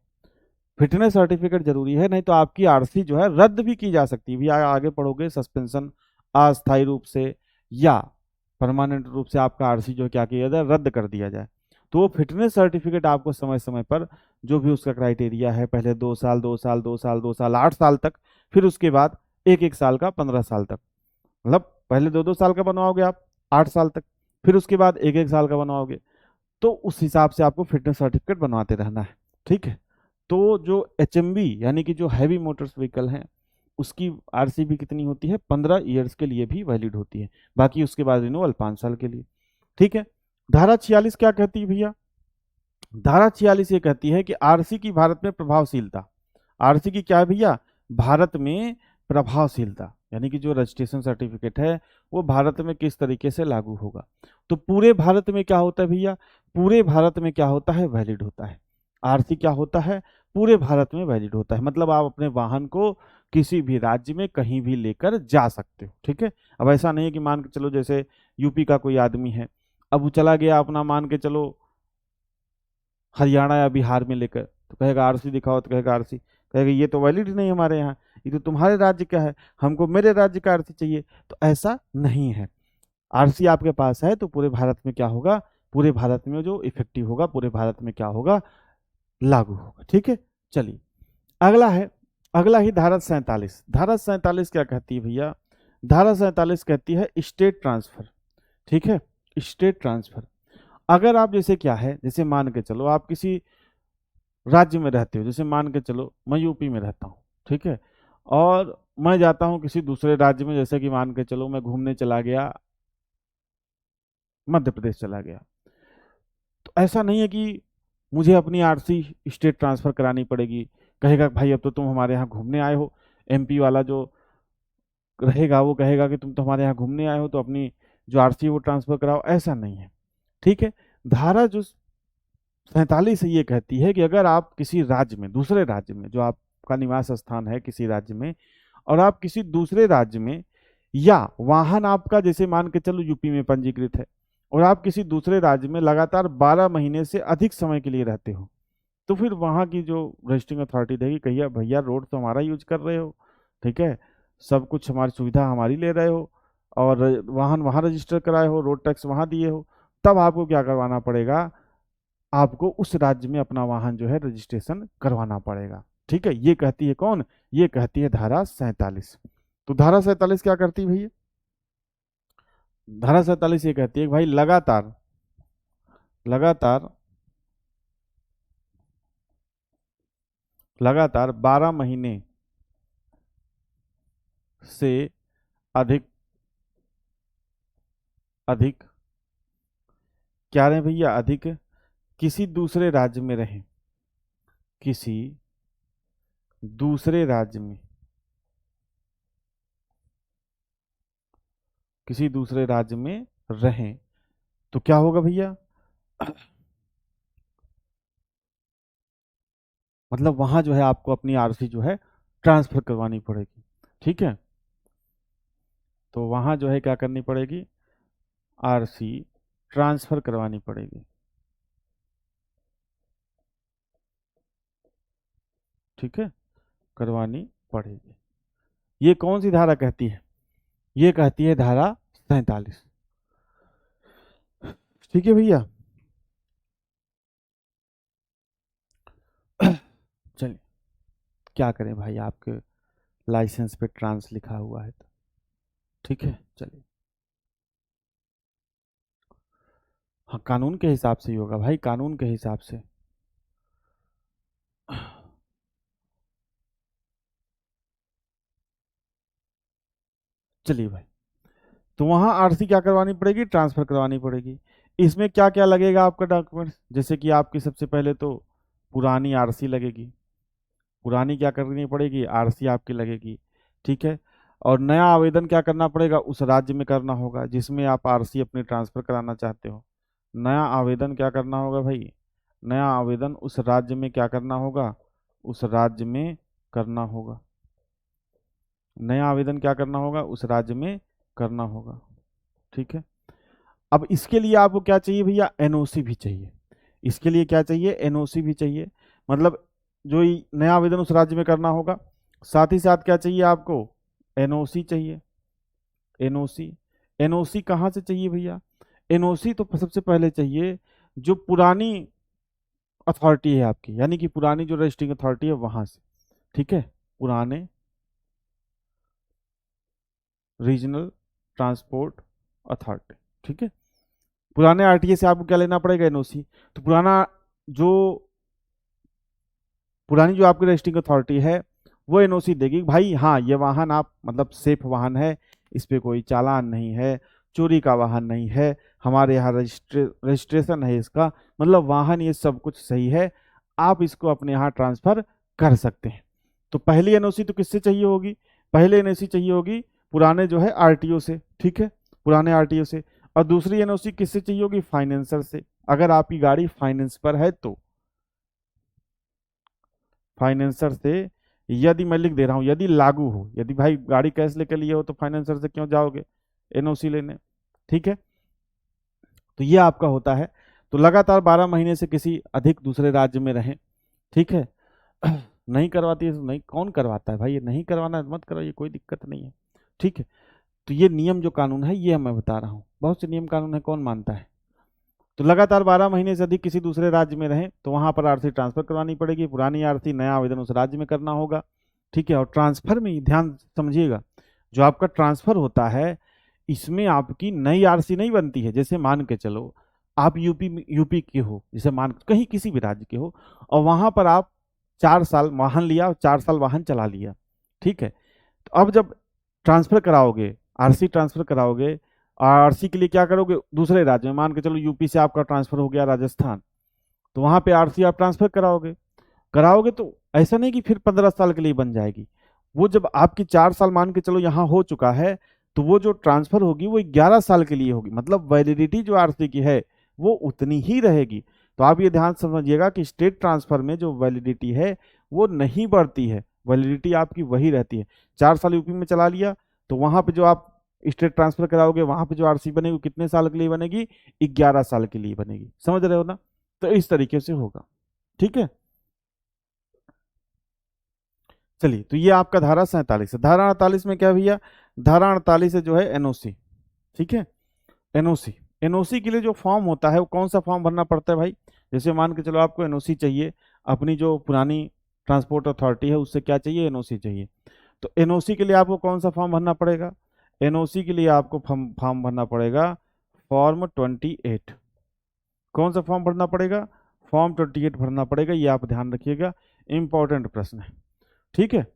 फिटनेस सर्टिफिकेट जरूरी है, नहीं तो आपकी आरसी जो है रद्द भी की जा सकती है। भी आगे पढ़ोगे, सस्पेंशन अस्थायी रूप से या परमानेंट रूप से आपका आरसी जो क्या किया जाए, रद्द कर दिया जाए। तो वो फिटनेस सर्टिफिकेट आपको समय समय पर जो भी उसका क्राइटेरिया है, पहले 2 साल 2 साल 2 साल 2 साल 8 साल तक फिर उसके बाद एक एक साल का 15 साल तक, मतलब पहले 2-2 साल का बनवाओगे आप 8 साल तक, फिर उसके बाद एक एक साल का बनवाओगे। तो उस हिसाब से आपको फिटनेस सर्टिफिकेट बनवाते रहना है। ठीक है। तो जो एचएमवी यानी कि जो हैवी मोटर्स व्हीकल हैं उसकी आरसीबी कितनी होती है, 15 ईयर्स के लिए भी वैलिड होती है। बाकी उसके बाद रिन्यूअल 5 साल के लिए। ठीक है। धारा 46 क्या कहती है भैया? धारा 46 ये कहती है कि आरसी की भारत में प्रभावशीलता, आरसी की क्या है भैया? भारत में प्रभावशीलता, यानी कि जो रजिस्ट्रेशन सर्टिफिकेट है वो भारत में किस तरीके से लागू होगा। तो पूरे भारत में क्या होता है भैया? पूरे भारत में क्या होता है? वैलिड होता है। आरसी क्या होता है? पूरे भारत में वैलिड होता है, मतलब आप अपने वाहन को किसी भी राज्य में कहीं भी लेकर जा सकते हो। ठीक है। अब ऐसा नहीं है कि मान के चलो जैसे यूपी का कोई आदमी है, अब वो चला गया अपना मान के चलो हरियाणा या बिहार में लेकर, तो कहेगा आरसी दिखाओ, तो कहेगा आरसी, कहेगा ये तो वैलिड नहीं हमारे यहाँ, ये तो तुम्हारे राज्य का है, हमको मेरे राज्य का आरसी चाहिए। तो ऐसा नहीं है। आरसी आपके पास है तो पूरे भारत में क्या होगा? पूरे भारत में जो इफेक्टिव होगा, पूरे भारत में क्या होगा? लागू होगा। ठीक है। चलिए अगला है, अगला ही धारा 47। धारा 47 क्या कहती है भैया? धारा 47 कहती है स्टेट ट्रांसफर। ठीक है। स्टेट ट्रांसफर, अगर आप जैसे क्या है, जैसे मान के चलो आप किसी राज्य में रहते हो, जैसे मान के चलो मैं यूपी में रहता हूँ। ठीक है। और मैं जाता हूँ किसी दूसरे राज्य में, जैसे कि मान के चलो मैं घूमने चला गया, मध्य प्रदेश चला गया। तो ऐसा नहीं है कि मुझे अपनी आरसी स्टेट ट्रांसफर करानी पड़ेगी। कहेगा भाई अब तो तुम हमारे यहाँ घूमने आए हो, एमपी वाला जो रहेगा वो कहेगा कि तुम तो हमारे यहाँ घूमने आए हो तो अपनी जो आरसी है वो ट्रांसफर कराओ। ऐसा नहीं है। ठीक है। धारा जो 47 ये कहती है कि अगर आप किसी राज्य में, दूसरे राज्य में, जो आपका निवास स्थान है किसी राज्य में, और आप किसी दूसरे राज्य में, या वाहन आपका जैसे मान के चलो यूपी में पंजीकृत है और आप किसी दूसरे राज्य में लगातार 12 महीने से अधिक समय के लिए रहते हो, तो फिर वहाँ की जो रजिस्ट्रिंग अथॉरिटी देगी, कहिए भैया रोड तो हमारा यूज कर रहे हो, ठीक है, सब कुछ हमारी सुविधा हमारी ले रहे हो, और वाहन वहाँ रजिस्टर कराए हो, रोड टैक्स वहाँ दिए हो, तब आपको क्या करवाना पड़ेगा? आपको उस राज्य में अपना वाहन जो है रजिस्ट्रेशन करवाना पड़ेगा। ठीक है। ये कहती है कौन? ये कहती है धारा 47। तो धारा 47 क्या करती है भैया? धारा 47 ये कहती है कि भाई लगातार लगातार लगातार 12 महीने से अधिक अधिक क्या रहे भैया? अधिक किसी दूसरे राज्य में रहें, किसी दूसरे राज्य में, किसी दूसरे राज्य में रहें, तो क्या होगा भैया? मतलब वहां जो है आपको अपनी आरसी जो है ट्रांसफर करवानी पड़ेगी। ठीक है। तो वहां जो है क्या करनी पड़ेगी? आरसी ट्रांसफर करवानी पड़ेगी। ठीक है। करवानी पड़ेगी। ये कौन सी धारा कहती है? ये कहती है धारा 47। ठीक है भैया। चलिए क्या करें भाई, आपके लाइसेंस पे ट्रांस लिखा हुआ है तो। ठीक है। चलिए, हाँ कानून के हिसाब से ही होगा भाई, कानून के हिसाब से। चलिए भाई, तो वहां आरसी क्या करवानी पड़ेगी? ट्रांसफर करवानी पड़ेगी। इसमें क्या क्या लगेगा आपका डॉक्यूमेंट्स? जैसे कि आपकी सबसे पहले तो पुरानी आरसी लगेगी, पुरानी क्या करनी पड़ेगी? आरसी आपकी लगेगी। ठीक है। और नया आवेदन क्या करना पड़ेगा? उस राज्य में करना होगा जिसमें आप आरसी अपनी ट्रांसफर कराना चाहते हो। नया आवेदन क्या करना होगा भाई? नया आवेदन उस राज्य में क्या करना होगा? उस राज्य में करना होगा। नया आवेदन क्या करना होगा? उस राज्य में करना होगा। ठीक है। अब इसके लिए आपको क्या चाहिए भैया? एनओसी भी चाहिए। इसके लिए क्या चाहिए? एनओसी भी चाहिए। मतलब जो नया आवेदन उस राज्य में करना होगा, साथ ही साथ क्या चाहिए आपको? एनओसी चाहिए। एनओसी, एनओसी कहाँ से चाहिए भैया? एनओसी तो सबसे पहले चाहिए जो पुरानी अथॉरिटी है आपकी, यानी कि पुरानी जो रजिस्ट्रिंग अथॉरिटी है वहां से। ठीक है। पुराने रीजनल ट्रांसपोर्ट अथॉरिटी। ठीक है, पुराने आरटीए से आपको क्या लेना पड़ेगा, एनओसी। तो पुरानी जो आपकी रजिस्ट्रिंग अथॉरिटी है वो एनओसी देगी भाई, हाँ ये वाहन आप मतलब सेफ वाहन है, इस पे कोई चालान नहीं है, चोरी का वाहन नहीं है, हमारे यहाँ रजिस्ट्रेशन है इसका, मतलब वाहन ये सब कुछ सही है, आप इसको अपने यहाँ ट्रांसफर कर सकते हैं। तो पहली एनओसी तो किससे चाहिए होगी, पहले एनओसी चाहिए होगी पुराने जो है आरटीओ से। ठीक है, पुराने आरटीओ से। और दूसरी एनओसी किससे चाहिए होगी, फाइनेंसर से, अगर आपकी गाड़ी फाइनेंस पर है तो। फाइनेंसर से, यदि मैं लिख दे रहा हूं यदि लागू हो, यदि भाई गाड़ी कैश लेकर लिए हो तो फाइनेंसर से क्यों जाओगे एनओसी लेने। ठीक है, तो ये आपका होता है। तो लगातार 12 महीने से किसी अधिक दूसरे राज्य में रहें। ठीक है, नहीं करवाती है, नहीं कौन करवाता है भाई, ये नहीं करवाना है मत कराइए, कोई दिक्कत नहीं है। ठीक है, तो ये नियम जो कानून है ये मैं बता रहा हूँ, बहुत से नियम कानून है, कौन मानता है। तो लगातार 12 महीने से अधिक किसी दूसरे राज्य में रहें तो वहां पर आरसी ट्रांसफर करवानी पड़ेगी, पुरानी आरसी नया आवेदन उस राज्य में करना होगा। ठीक है, और ट्रांसफर में ध्यान समझिएगा, जो आपका ट्रांसफर होता है इसमें आपकी नई आरसी नहीं बनती है। जैसे मान के चलो आप यूपी के हो, जैसे मान कहीं किसी भी राज्य के हो, और वहां पर आप 4 साल वाहन लिया, 4 साल वाहन चला लिया। ठीक है, तो अब जब ट्रांसफर कराओगे, आरसी ट्रांसफर कराओगे, आरसी के लिए क्या करोगे, दूसरे राज्य में, मान के चलो यूपी से आपका ट्रांसफर हो गया राजस्थान, तो वहां पे आरसी आप ट्रांसफर कराओगे। कराओगे तो ऐसा नहीं कि फिर 15 साल के लिए बन जाएगी, वो जब आपकी 4 साल मान के चलो यहाँ हो चुका है, तो वो जो ट्रांसफर होगी वो 11 साल के लिए होगी, मतलब वैलिडिटी जो आरसी की है वो उतनी ही रहेगी। तो आप ये ध्यान समझिएगा कि स्टेट ट्रांसफर में जो वैलिडिटी है वो नहीं बढ़ती है, वैलिडिटी आपकी वही रहती है। 4 साल यूपी में चला लिया तो वहां पे जो आप स्टेट ट्रांसफर कराओगे वहां पे जो आरसी बनेगी कितने साल के लिए बनेगी, 11 साल के लिए बनेगी। समझ रहे हो ना, तो इस तरीके से होगा। ठीक है, चलिए, तो ये आपका धारा 47 है। धारा 48 में क्या भैया, धारा 48 है जो है एनओसी। ठीक है, एनओसी, एनओसी के लिए जो फॉर्म होता है वो कौन सा फॉर्म भरना पड़ता है भाई, जैसे मान के चलो आपको एनओसी चाहिए, अपनी जो पुरानी ट्रांसपोर्ट अथॉरिटी है उससे क्या चाहिए, एनओसी चाहिए। तो एनओसी के लिए आपको कौन सा फॉर्म भरना पड़ेगा, एनओसी के लिए आपको फॉर्म भरना पड़ेगा फॉर्म 28। कौन सा फॉर्म भरना पड़ेगा, फॉर्म 28 भरना पड़ेगा, ये आप ध्यान रखिएगा, इंपॉर्टेंट प्रश्न है। ठीक है,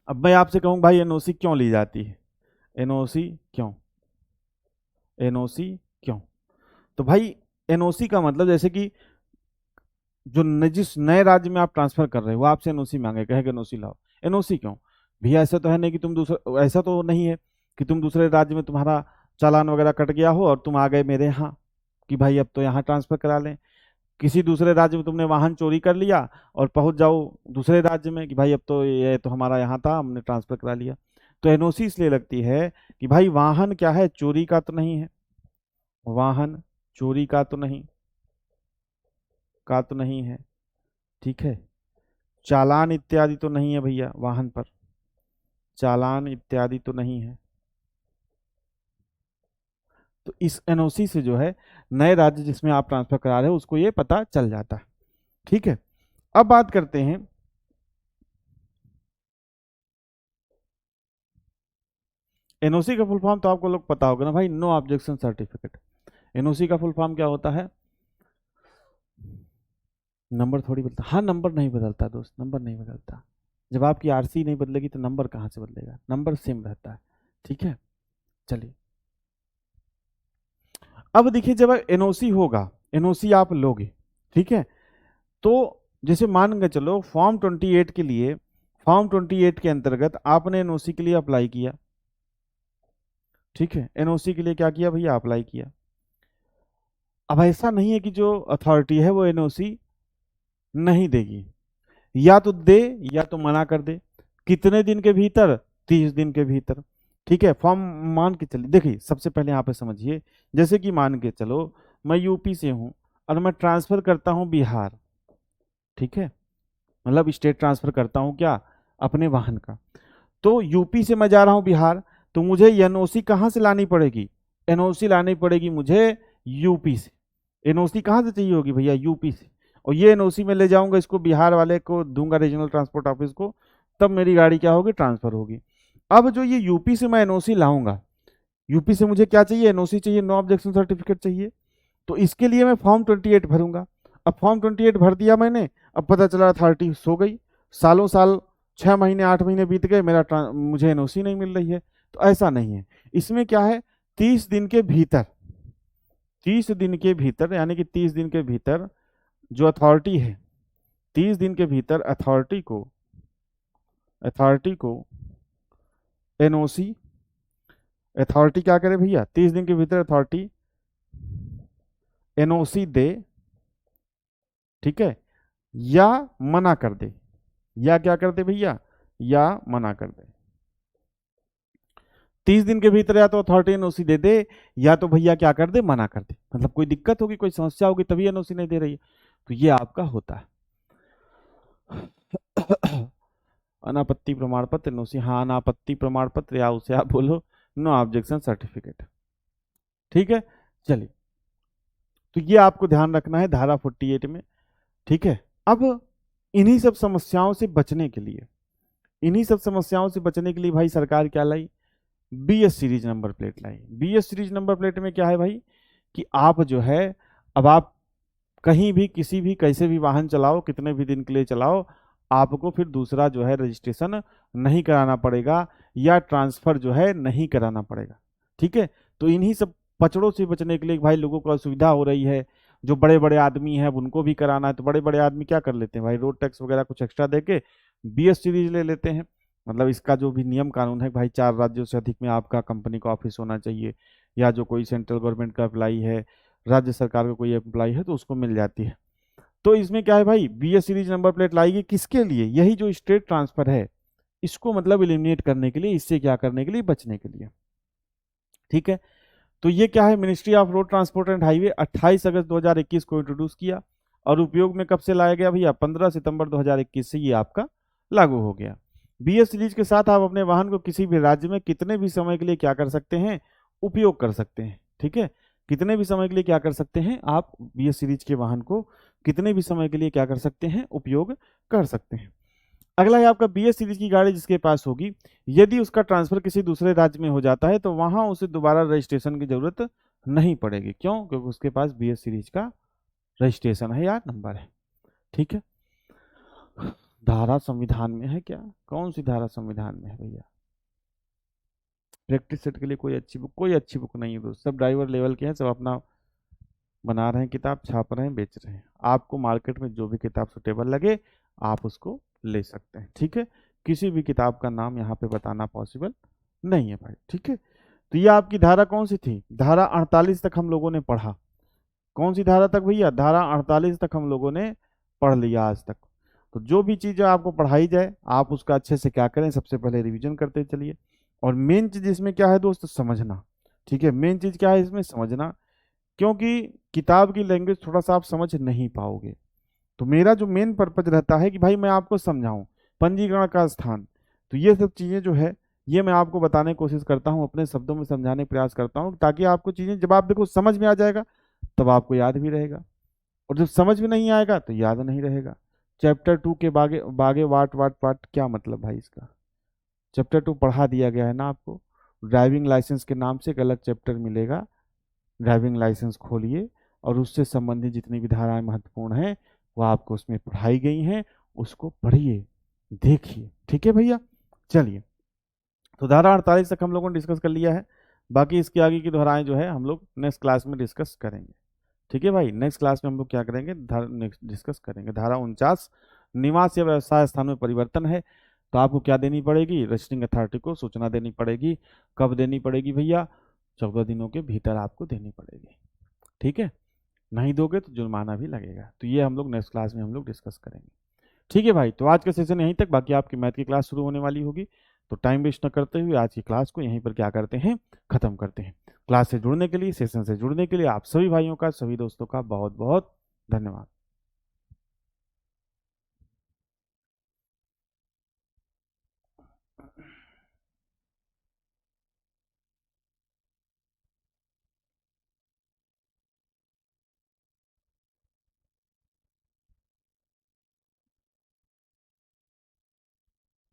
अब मैं आपसे कहूं भाई एनओसी क्यों ली जाती है, एनओसी क्यों, एनओसी क्यों। तो भाई एनओसी का मतलब जैसे कि जिस नए राज्य में आप ट्रांसफर कर रहे हो वो आपसे एनओसी मांगे, कहेगा एनओसी लाओ। एनओसी क्यों भैया, ऐसा तो है नहीं कि तुम दूसरा, ऐसा तो नहीं है कि तुम दूसरे राज्य में तुम्हारा चालान वगैरह कट गया हो और तुम आ गए मेरे यहाँ कि भाई अब तो यहाँ ट्रांसफर करा लें। किसी दूसरे राज्य में तुमने वाहन चोरी कर लिया और पहुंच जाओ दूसरे राज्य में कि भाई अब तो ये तो हमारा यहाँ था, हमने ट्रांसफर करा लिया। तो एनओसी इसलिए लगती है कि भाई वाहन क्या है, चोरी का तो नहीं है, वाहन चोरी का तो नहीं है। ठीक है, चालान इत्यादि तो नहीं है भैया वाहन पर, चालान इत्यादि तो नहीं है। तो इस एनओसी से जो है नए राज्य जिसमें आप ट्रांसफर करा रहे हो उसको ये पता चल जाता है। ठीक है, अब बात करते हैं एनओसी का फुल फॉर्म, तो आपको लोग पता होगा ना भाई, नो ऑब्जेक्शन सर्टिफिकेट। एनओसी का फुल फॉर्म क्या होता है, नंबर थोड़ी बदलता, हाँ नंबर नहीं बदलता दोस्त, नंबर नहीं बदलता। जब आपकी आरसी नहीं बदलेगी तो नंबर कहाँ से बदलेगा, नंबर सेम रहता है। ठीक है, चलिए अब देखिए, जब एनओसी होगा, एनओसी आप लोगे, ठीक है, तो जैसे मान के चलो फॉर्म 28 के लिए, फॉर्म 28 के अंतर्गत आपने एनओसी के लिए अप्लाई किया। ठीक है, एनओसी के लिए क्या किया भैया, अप्लाई किया। अब ऐसा नहीं है कि जो अथॉरिटी है वो एनओसी नहीं देगी, या तो दे या तो मना कर दे। कितने दिन के भीतर, 30 दिन के भीतर। ठीक है, फॉर्म मान के चलिए, देखिए सबसे पहले यहाँ पे समझिए, जैसे कि मान के चलो मैं यूपी से हूँ और मैं ट्रांसफर करता हूँ बिहार। ठीक है, मतलब स्टेट ट्रांसफर करता हूँ क्या, अपने वाहन का। तो यूपी से मैं जा रहा हूँ बिहार, तो मुझे एनओसी कहाँ से लानी पड़ेगी, एनओसी लानी पड़ेगी मुझे यूपी से। एनओसी कहाँ से चाहिए होगी भैया, यूपी से। और ये एनओसी में ले जाऊंगा, इसको बिहार वाले को दूंगा, रीजनल ट्रांसपोर्ट ऑफिस को, तब मेरी गाड़ी क्या होगी, ट्रांसफर होगी। अब जो ये यूपी से मैं एनओसी लाऊंगा, यूपी से मुझे क्या चाहिए, एनओसी चाहिए, नो ऑब्जेक्शन सर्टिफिकेट चाहिए। तो इसके लिए मैं फॉर्म 28 भरूंगा। अब फॉर्म 28 भर दिया मैंने, अब पता चला अथॉरिटी सो गई, सालों साल 6 महीने 8 महीने बीत गए, मुझे एनओसी नहीं मिल रही है। तो ऐसा नहीं है, इसमें क्या है, 30 दिन के भीतर, 30 दिन के भीतर, यानी कि 30 दिन के भीतर जो अथॉरिटी है, 30 दिन के भीतर अथॉरिटी को एनओसी, अथॉरिटी क्या करे भैया, 30 दिन के भीतर अथॉरिटी एनओसी दे, ठीक है, या मना कर दे, या क्या कर दे भैया, या मना कर दे। 30 दिन के भीतर या तो अथॉरिटी एनओसी दे दे, या तो भैया क्या कर दे, मना कर दे। मतलब कोई दिक्कत होगी, कोई समस्या होगी, तभी एनओसी नहीं दे रही है। तो ये आपका होता है अनापत्ति प्रमाण पत्र, एनओसी, हाँ अनापत्ति प्रमाण पत्र, या उसे आप बोलो नो ऑब्जेक्शन सर्टिफिकेट। ठीक है, चलिए, तो ये आपको ध्यान रखना है धारा 48 में। ठीक है, अब इन्हीं सब समस्याओं से बचने के लिए, इन्हीं सब समस्याओं से बचने के लिए भाई सरकार क्या लाई, बीएस सीरीज नंबर प्लेट लाई। बीएस सीरीज नंबर प्लेट में क्या है भाई, कि आप जो है, अब आप कहीं भी किसी भी कैसे भी वाहन चलाओ, कितने भी दिन के लिए चलाओ, आपको फिर दूसरा जो है रजिस्ट्रेशन नहीं कराना पड़ेगा, या ट्रांसफर जो है नहीं कराना पड़ेगा। ठीक है, तो इन्हीं सब पचड़ों से बचने के लिए भाई लोगों को असुविधा हो रही है। जो बड़े बड़े आदमी हैं उनको भी कराना है, तो बड़े बड़े आदमी क्या कर लेते हैं भाई, रोड टैक्स वगैरह कुछ एक्स्ट्रा देके बीएस सीरीज ले लेते हैं। मतलब इसका जो भी नियम कानून है भाई, 4 राज्यों से अधिक में आपका कंपनी का ऑफिस होना चाहिए, या जो कोई सेंट्रल गवर्नमेंट का अप्लाई है, राज्य सरकार का कोई अप्लाई है, तो उसको मिल जाती है। तो इसमें क्या है भाई, बीएस सीरीज नंबर प्लेट लाएगी किसके लिए, यही जो स्टेट ट्रांसफर है, इसको मतलब एलिमिनेट करने के लिए, इससे क्या करने के लिए, बचने के लिए। ठीक है, तो ये क्या है, ministry of road transport and highway 28 अगस्त 2021 को इंट्रोड्यूस किया, और उपयोग में कब से लाया गया भैया, 15 सितंबर 2021 से ये आपका लागू हो गया। बीएस सीरीज के साथ आप अपने वाहन को किसी भी राज्य में कितने भी समय के लिए क्या कर सकते हैं, उपयोग कर सकते हैं। ठीक है, कितने भी समय के लिए क्या कर सकते हैं, आप बीएस सीरीज के वाहन को कितने भी समय के लिए क्या कर सकते हैं, उपयोग कर सकते हैं। अगला है आपका बीएस सीरीज की गाड़ी जिसके पास होगी, यदि उसका ट्रांसफर किसी दूसरे राज्य में हो जाता है तो वहां उसे दोबारा रजिस्ट्रेशन की जरूरत नहीं पड़ेगी। क्यों, क्योंकि उसके पास बीएस सीरीज का रजिस्ट्रेशन है या नंबर है। ठीक है, धारा संविधान में है क्या, कौन सी धारा संविधान में है भैया, प्रैक्टिस सेट के लिए कोई अच्छी बुक, कोई अच्छी बुक नहीं है दोस्त, सब ड्राइवर लेवल के हैं, सब अपना बना रहे हैं किताब, छाप रहे हैं, बेच रहे हैं। आपको मार्केट में जो भी किताब सुटेबल लगे आप उसको ले सकते हैं। ठीक है, किसी भी किताब का नाम यहाँ पे बताना पॉसिबल नहीं है भाई। ठीक है, तो ये आपकी धारा कौन सी थी, धारा 48 तक हम लोगों ने पढ़ा। कौन सी धारा तक भैया, धारा 48 तक हम लोगों ने पढ़ लिया आज तक। तो जो भी चीज़ें आपको पढ़ाई जाए आप उसका अच्छे से क्या करें, सबसे पहले रिवीजन करते चलिए। और मेन चीज़ इसमें क्या है दोस्त, समझना। ठीक है, मेन चीज़ क्या है इसमें, समझना, क्योंकि किताब की लैंग्वेज थोड़ा सा आप समझ नहीं पाओगे। तो मेरा जो मेन पर्पज रहता है कि भाई मैं आपको समझाऊं, पंजीकरण का स्थान, तो ये सब चीज़ें जो है ये मैं आपको बताने की कोशिश करता हूँ, अपने शब्दों में समझाने का प्रयास करता हूँ, ताकि आपको चीज़ें जब आप देखो समझ में आ जाएगा तब आपको याद भी रहेगा, और जब समझ में नहीं आएगा तो याद नहीं रहेगा। चैप्टर 2 के बागे बागे वाट वाट पाट, क्या मतलब भाई इसका, चैप्टर 2 पढ़ा दिया गया है ना आपको। ड्राइविंग लाइसेंस के नाम से एक अलग चैप्टर मिलेगा, ड्राइविंग लाइसेंस खोलिए और उससे संबंधित जितनी भी धाराएं महत्वपूर्ण हैं वो आपको उसमें पढ़ाई गई हैं, उसको पढ़िए, देखिए। ठीक है भैया, चलिए, तो धारा 48 तक हम लोगों ने डिस्कस कर लिया है, बाकी इसके आगे की धाराएं जो है हम लोग नेक्स्ट क्लास में डिस्कस करेंगे। ठीक है भाई, नेक्स्ट क्लास में हम लोग क्या करेंगे, नेक्स्ट डिस्कस करेंगे धारा 49, निवास या व्यवसाय स्थान में परिवर्तन है, तो आपको क्या देनी पड़ेगी, रजिस्ट्रिंग अथॉरिटी को सूचना देनी पड़ेगी। कब देनी पड़ेगी भैया, 14 दिनों के भीतर आपको देनी पड़ेगी। ठीक है, नहीं दोगे तो जुर्माना भी लगेगा। तो ये हम लोग नेक्स्ट क्लास में हम लोग डिस्कस करेंगे। ठीक है भाई, तो आज का सेशन यहीं तक, बाकी आपकी मैथ की क्लास शुरू होने वाली होगी, तो टाइम वेस्ट न करते हुए आज की क्लास को यहीं पर क्या करते हैं, खत्म करते हैं। क्लास से जुड़ने के लिए, सेशन से जुड़ने के लिए आप सभी भाइयों का, सभी दोस्तों का बहुत बहुत धन्यवाद।